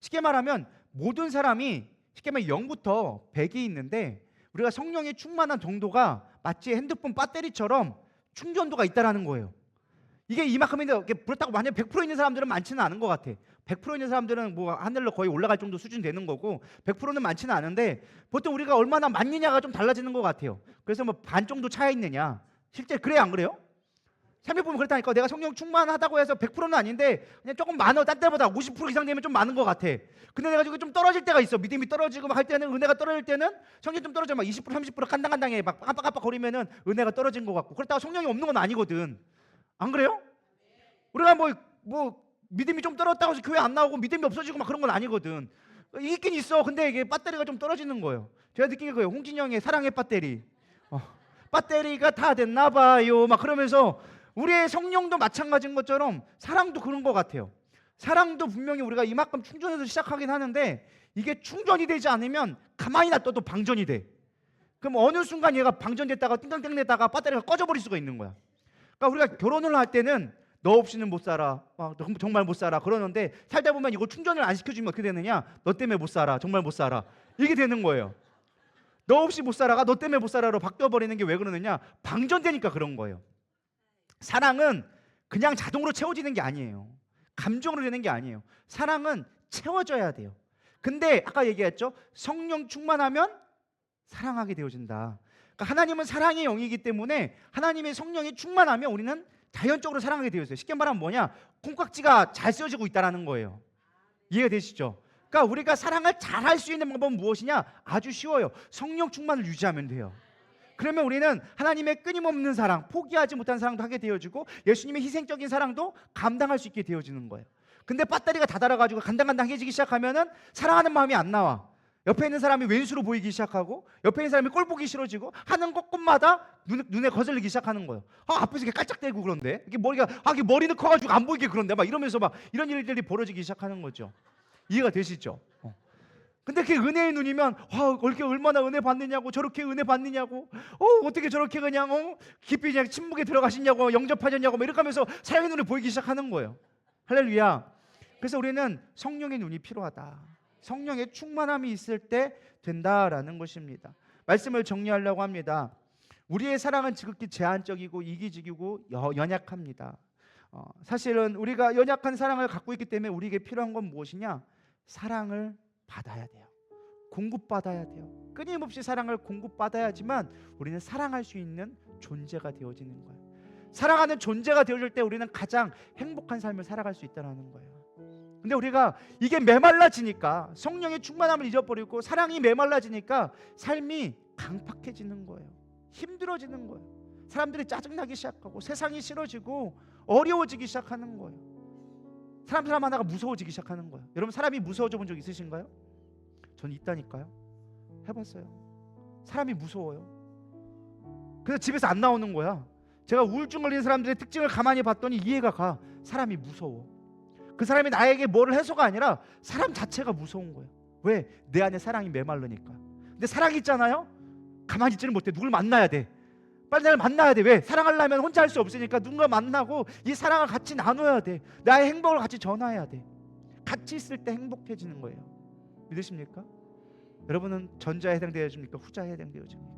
쉽게 말하면 모든 사람이 쉽게 말하면 0부터 100이 있는데, 우리가 성령의 충만한 정도가 마치 핸드폰 배터리처럼 충전도가 있다라는 거예요. 이게 이만큼인데 그렇다고 만약 100% 있는 사람들은 많지는 않은 것 같아. 100% 있는 사람들은 뭐 하늘로 거의 올라갈 정도 수준 되는 거고, 100%는 많지는 않은데 보통 우리가 얼마나 많느냐가 좀 달라지는 것 같아요. 그래서 뭐 반 정도 차이 있느냐, 실제 그래요 안 그래요? 삶에 보면 그렇다니까. 내가 성령 충만하다고 해서 100%는 아닌데 그냥 조금 많아. 딴 때보다 50% 이상 되면 좀 많은 것 같아. 근데 내가 지금 좀 떨어질 때가 있어. 믿음이 떨어지고 막 할 때는, 은혜가 떨어질 때는 성령이 좀 떨어져 막 20% 30% 간당간당해 막 깜빡깜빡 거리면은 은혜가 떨어진 것 같고, 그렇다고 성령이 없는 건 아니거든. 안 그래요? 우리가 뭐 믿음이 좀 떨어졌다고 해서 교회 안 나오고 믿음이 없어지고 막 그런 건 아니거든. 있긴 있어. 근데 이게 배터리가 좀 떨어지는 거예요. 제가 느낀 거예요. 홍진이 형의 사랑의 배터리. 배터리가 다 됐나 봐요. 막 그러면서 우리의 성령도 마찬가지인 것처럼 사랑도 그런 것 같아요. 사랑도 분명히 우리가 이만큼 충전해서 시작하긴 하는데, 이게 충전이 되지 않으면 가만히 놔둬도 방전이 돼. 그럼 어느 순간 얘가 방전됐다가 띵땅띵 됐다가 배터리가 꺼져버릴 수가 있는 거야. 그러니까 우리가 결혼을 할 때는 너 없이는 못 살아, 정말 못 살아 그러는데, 살다 보면 이거 충전을 안 시켜주면 어떻게 되느냐? 너 때문에 못 살아, 정말 못 살아, 이게 되는 거예요. 너 없이 못 살아가 너 때문에 못 살아로 바뀌어버리는 게 왜 그러느냐? 방전되니까 그런 거예요. 사랑은 그냥 자동으로 채워지는 게 아니에요. 감정으로 되는 게 아니에요. 사랑은 채워져야 돼요. 근데 아까 얘기했죠? 성령 충만하면 사랑하게 되어진다. 그러니까 하나님은 사랑의 영이기 때문에 하나님의 성령이 충만하면 우리는 자연적으로 사랑하게 되어 있어요. 쉽게 말하면 뭐냐? 콩깍지가 잘 쓰여지고 있다는 거예요. 이해가 되시죠? 그러니까 우리가 사랑을 잘 할 수 있는 방법은 무엇이냐? 아주 쉬워요. 성령 충만을 유지하면 돼요. 그러면 우리는 하나님의 끊임없는 사랑, 포기하지 못한 사랑도 하게 되어지고, 예수님의 희생적인 사랑도 감당할 수 있게 되어지는 거예요. 근데 배터리가 다 닳아가지고 간당간당해지기 시작하면은 사랑하는 마음이 안 나와. 옆에 있는 사람이 왼수로 보이기 시작하고, 옆에 있는 사람이 꼴 보기 싫어지고, 하는 것마다 눈에 거슬리기 시작하는 거예요. 앞에서 이렇게 깔짝대고 그런데, 이게 머리가 이게 머리는 커가지고 안 보이게 그런데 막 이러면서 막 이런 일들이 벌어지기 시작하는 거죠. 이해가 되시죠? 근데 그게 은혜의 눈이면 이렇게 얼마나 은혜 받느냐고, 저렇게 은혜 받느냐고, 어떻게 저렇게 그냥 깊이 그냥 침묵에 들어가시냐고, 영접하셨냐고 막 이렇게 하면서 사랑의 눈이 보이기 시작하는 거예요. 할렐루야. 그래서 우리는 성령의 눈이 필요하다. 성령의 충만함이 있을 때 된다라는 것입니다. 말씀을 정리하려고 합니다. 우리의 사랑은 지극히 제한적이고 이기적이고 연약합니다. 사실은 우리가 연약한 사랑을 갖고 있기 때문에 우리에게 필요한 건 무엇이냐? 사랑을 받아야 돼요. 공급받아야 돼요. 끊임없이 사랑을 공급받아야지만 우리는 사랑할 수 있는 존재가 되어지는 거예요. 사랑하는 존재가 되어질 때 우리는 가장 행복한 삶을 살아갈 수 있다는 거예요. 근데 우리가 이게 메말라지니까, 성령의 충만함을 잊어버리고 사랑이 메말라지니까 삶이 강팍해지는 거예요. 힘들어지는 거예요. 사람들이 짜증나기 시작하고, 세상이 싫어지고 어려워지기 시작하는 거예요. 사람 하나가 무서워지기 시작하는 거예요. 여러분, 사람이 무서워져 본 적 있으신가요? 저는 있다니까요. 해봤어요. 사람이 무서워요. 그래서 집에서 안 나오는 거야. 제가 우울증 걸린 사람들의 특징을 가만히 봤더니 이해가 가. 사람이 무서워. 그 사람이 나에게 뭐를 해서가 아니라 사람 자체가 무서운 거예요. 왜? 내 안에 사랑이 메말르니까. 근데 사랑이 있잖아요. 가만히 있지는 못해. 누굴 만나야 돼. 빨리 나를 만나야 돼. 왜? 사랑하려면 혼자 할 수 없으니까 누군가 만나고 이 사랑을 같이 나눠야 돼. 나의 행복을 같이 전화해야 돼. 같이 있을 때 행복해지는 거예요. 믿으십니까? 여러분은 전자에 해당되어집니까? 후자에 해당되어집니까?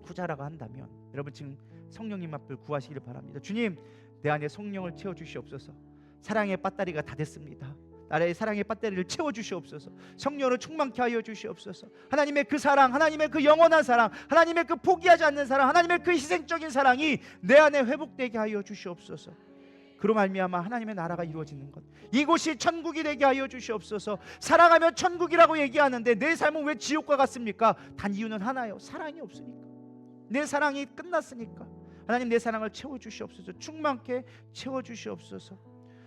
구자라고 한다면 여러분 지금 성령님 앞을 구하시기를 바랍니다. 주님, 내 안에 성령을 채워주시옵소서. 사랑의 배터리가 다 됐습니다. 나의 사랑의 배터리를 채워주시옵소서. 성령으로 충만케 하여 주시옵소서. 하나님의 그 사랑, 하나님의 그 영원한 사랑, 하나님의 그 포기하지 않는 사랑, 하나님의 그 희생적인 사랑이 내 안에 회복되게 하여 주시옵소서. 그로 말미암아 하나님의 나라가 이루어지는 것, 이곳이 천국이 되게 하여 주시옵소서. 사랑하면 천국이라고 얘기하는데 내 삶은 왜 지옥과 같습니까? 단 이유는 하나요, 사랑이 없으니까. 내 사랑이 끝났으니까. 하나님, 내 사랑을 채워주시옵소서. 충만케 채워주시옵소서.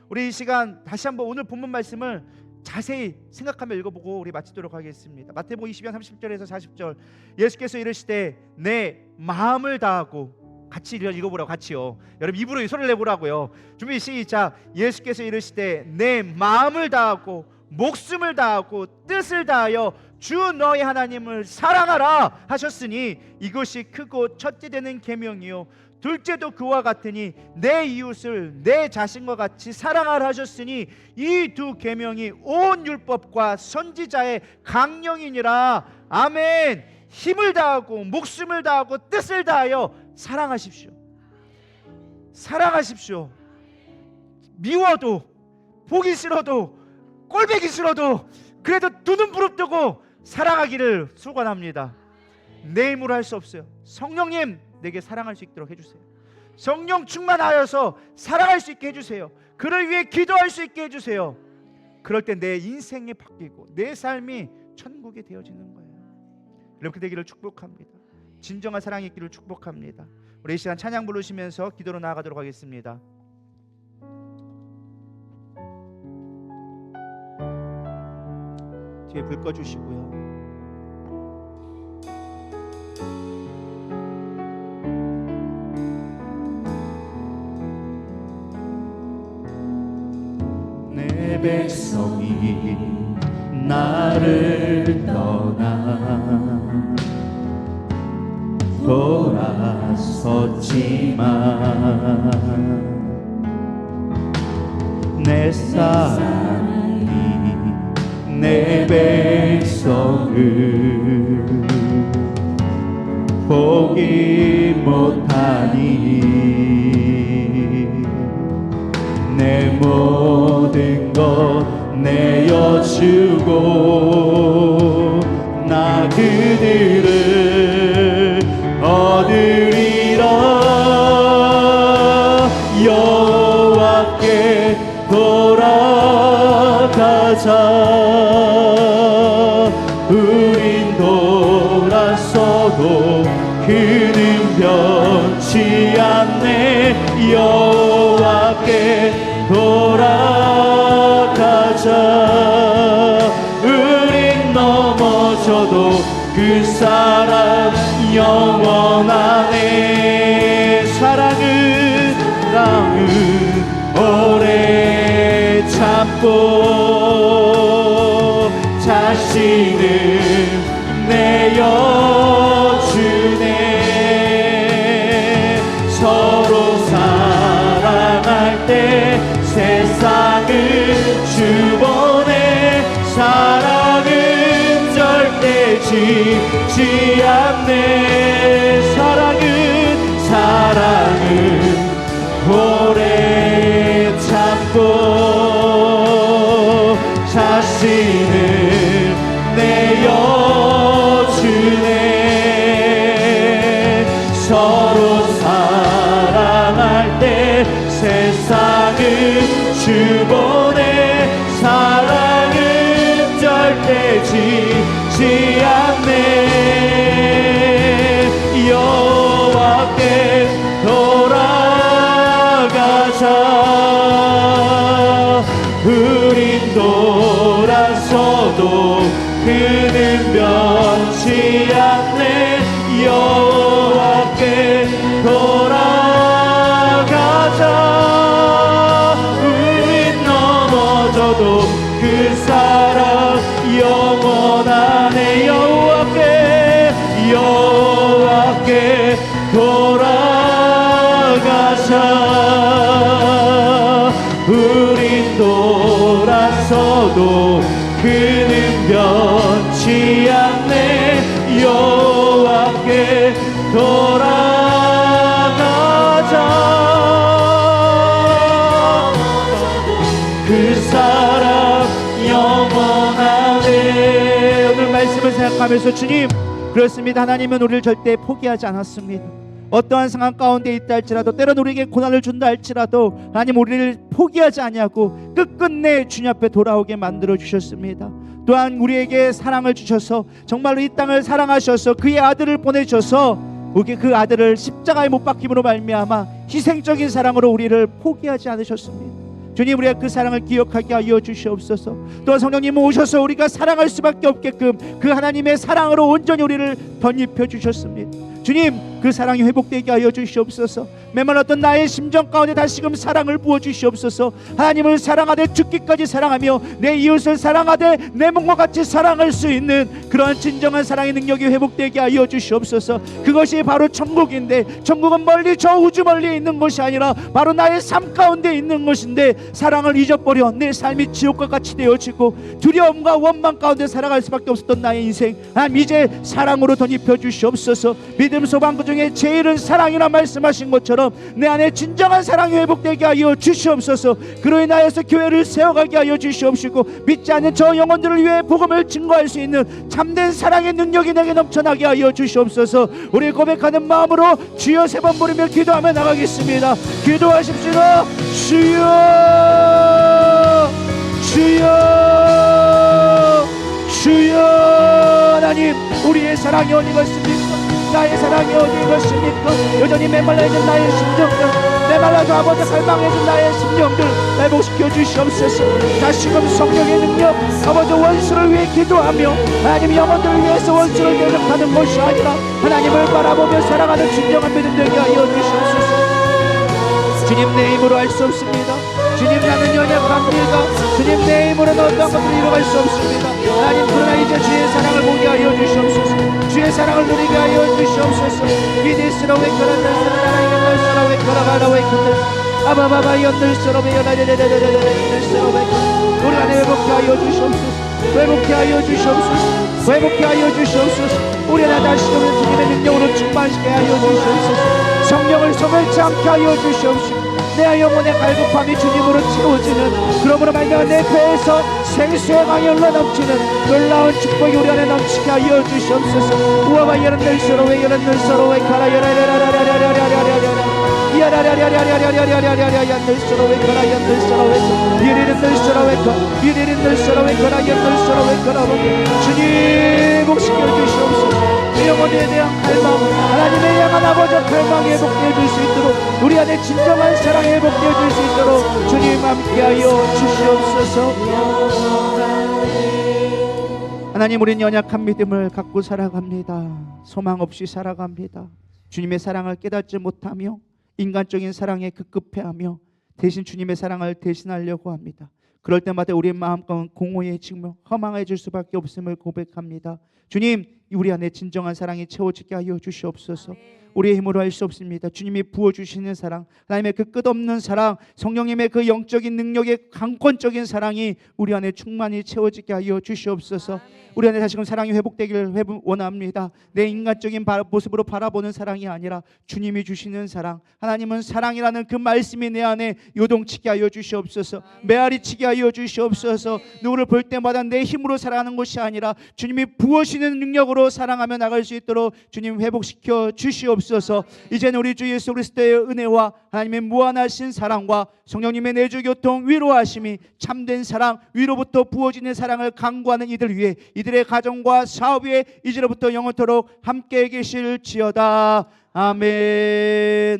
우리 이 시간 다시 한번 오늘 본문 말씀을 자세히 생각하며 읽어보고 우리 마치도록 하겠습니다. 마태복음 22장 30절에서 40절, 예수께서 이르시되 내 마음을 다하고, 같이 읽어보라고, 같이요. 여러분 입으로 소리를 내보라고요. 준비 시작. 예수께서 이르시되 내 마음을 다하고 목숨을 다하고 뜻을 다하여 주 너희 하나님을 사랑하라 하셨으니 이것이 크고 첫째 되는 계명이요 둘째도 그와 같으니 내 이웃을 내 자신과 같이 사랑하라 하셨으니 이 두 계명이 온 율법과 선지자의 강령이니라. 아멘. 힘을 다하고 목숨을 다하고 뜻을 다하여 사랑하십시오. 사랑하십시오. 미워도, 보기 싫어도, 꼴보기 싫어도 그래도 두 눈 부릅뜨고 사랑하기를 소원합니다. 내 힘으로 할 수 없어요. 성령님, 내게 사랑할 수 있도록 해주세요. 성령 충만하여서 사랑할 수 있게 해주세요. 그를 위해 기도할 수 있게 해주세요. 그럴 때 내 인생이 바뀌고 내 삶이 천국이 되어지는 거예요. 이렇게 되기를 축복합니다. 진정한 사랑이 있기를 축복합니다. 우리 이 시간 찬양 부르시면서 기도로 나아가도록 하겠습니다. 뒤에 불 꺼주시고요. 내 백성이 나를 떠나 돌아섰지만 내 사랑이 내 백성을 포기 못하니 내 모든 것 내어주고 나 그들을 얻으리라. 여호와께 돌아가자. 우린 돌아서도 그는 변치 않네. 여호와께 돌아가자. 우린 넘어져도 그 사랑 영원하네. 사랑은 오래 참고 자신을 내어주네. 서로 사랑할 때 세상을 주보내. 사랑은 절대 지지 않네. 사랑은 오래 참고 자신을 내어주네. 서로 사랑할 때 세상을 주보내. 사랑은 절대 지지 않네. 여호와께 돌아가자. 우린 돌아서도 그는 변치 않네. 여호와께 돌아가자. 우린 넘어져도 그 사랑 영원하네. 여호와께 돌아가자. 우린 돌아서도 그는 변치 않네. 여호와께 돌아가자. 그 사랑 영원하네. 오늘 말씀을 생각하면서 주님, 그렇습니다. 하나님은 우리를 절대 포기하지 않았습니다. 어떠한 상황 가운데 있다 할지라도, 때론 우리에게 고난을 준다 할지라도 하나님 우리를 포기하지 아니하고 끝끝내 주님 앞에 돌아오게 만들어 주셨습니다. 또한 우리에게 사랑을 주셔서 정말로 이 땅을 사랑하셔서 그의 아들을 보내셔서 우리 그 아들을 십자가에 못 박힘으로 말미암아 희생적인 사랑으로 우리를 포기하지 않으셨습니다. 주님, 우리가 그 사랑을 기억하게 하여 주시옵소서. 또한 성령님 오셔서 우리가 사랑할 수밖에 없게끔 그 하나님의 사랑으로 온전히 우리를 덧입혀 주셨습니다. 주님, 그 사랑이 회복되게 하여 주시옵소서. 메말랐던 나의 심정 가운데 다시금 사랑을 부어 주시옵소서. 하나님을 사랑하되 죽기까지 사랑하며 내 이웃을 사랑하되 내 몸과 같이 사랑할 수 있는 그러한 진정한 사랑의 능력이 회복되게 하여 주시옵소서. 그것이 바로 천국인데, 천국은 멀리 저 우주 멀리 있는 것이 아니라 바로 나의 삶 가운데 있는 것인데, 사랑을 잊어버려 내 삶이 지옥과 같이 되어지고 두려움과 원망 가운데 살아갈 수밖에 없었던 나의 인생, 하나님 이제 사랑으로 덧입혀 주시옵소서. 믿음 소망 그 중에 제일은 사랑이라 말씀하신 것처럼 내 안에 진정한 사랑이 회복되게 하여 주시옵소서. 그로 인하여서 교회를 세워가게 하여 주시옵시고, 믿지 않는 저 영혼들을 위해 복음을 증거할 수 있는 참된 사랑의 능력이 내게 넘쳐나게 하여 주시옵소서. 우리 고백하는 마음으로 주여 세 번 부르며 기도하며 나가겠습니다. 기도하십시오. 주여, 주여, 주여. 하나님, 우리의 사랑이 어디 갔습니까? 나의 사랑이 어디 있습니까? 여전히 메말라있는 나의 심정들, 메말라도 아버지 갈망해준 나의 심령들 회복시켜 주시옵소서. 다시금 성령의 능력, 아버지 원수를 위해 기도하며 하나님 영혼들을 위해서 원수를 대적하는 것이 아니라 하나님을 바라보며 살아가는 진정한 믿음 되게 하여 주시옵소서. 주님, 내 힘으로 할 수 없습니다. 주님, 나는 연약합니다. 주님, 내 힘으로는 어떤 것을 이뤄갈 수 없습니다. 하나님, 그러나 이제 주의 사랑을 보게 하여 주시옵소서. 주의 사랑을 누리게 하여 주시옵소서. 이들스러 웨이커라 날스러 날스러 웨이커라 가라 웨이커라 아바바바 연들스러 연들스러 웨이커. 우리 안에 회복케 하여 주시옵소서. 회복케 하여 주시옵소서. 회복케 하여 주시옵소서. 우리 안에 다시금 주님의 능력으로 충만시게 하여 주시옵소서. 성령을 소멸치 않게 하여 주시옵소서. 내 영혼의 갈급함이 주님으로 채워지는, 그러므로 말미암아 내 배에서 생수의 강이 흘러넘치는 놀라운 축복이 우리 안에 넘치게 하여 주시옵소서. 우와바 여런들서로 왜 여런들서로 왜 가라 여라라라라라라라라라라라 야라라라라라라라라라라라 연들서로 왜 가라 연들서로 왜 이리른들서로 왜 가 이리른들서로 왜 가라 연들서로 왜 가라. 주님, 복시켜 주시옵소서. 영혼에 대한 갈망, 하나님의 향한 아버지 갈망이 회복되어 줄 수 있도록, 우리 안에 진정한 사랑이 회복되어 줄 수 있도록 주님 함께하여 주시옵소서. 하나님, 우린 연약한 믿음을 갖고 살아갑니다. 소망 없이 살아갑니다. 주님의 사랑을 깨닫지 못하며 인간적인 사랑에 급급해하며 대신 주님의 사랑을 대신하려고 합니다. 그럴 때마다 우리의 마음가운 공허해지며 허망해질 수밖에 없음을 고백합니다. 주님, 우리 안에 진정한 사랑이 채워지게 하여 주시옵소서. 우리의 힘으로 할 수 없습니다. 주님이 부어주시는 사랑, 하나님의 그 끝없는 사랑, 성령님의 그 영적인 능력의 강권적인 사랑이 우리 안에 충만히 채워지게 하여 주시옵소서. 우리 안에 다시금 사랑이 회복되기를 원합니다. 내 인간적인 모습으로 바라보는 사랑이 아니라 주님이 주시는 사랑, 하나님은 사랑이라는 그 말씀이 내 안에 요동치게 하여 주시옵소서. 메아리치게 하여 주시옵소서. 누구를 볼 때마다 내 힘으로 살아가는 것이 아니라 주님이 부어주시는 능력으로 사랑하며 나갈 수 있도록 주님 회복시켜 주시옵소서. 이제는 우리 주 예수 그리스도의 은혜와 하나님의 무한하신 사랑과 성령님의 내주교통 위로하심이 참된 사랑, 위로부터 부어지는 사랑을 강구하는 이들 위해, 이들의 가정과 사업 위에 이제로부터 영원토록 함께 계실지어다. 아멘.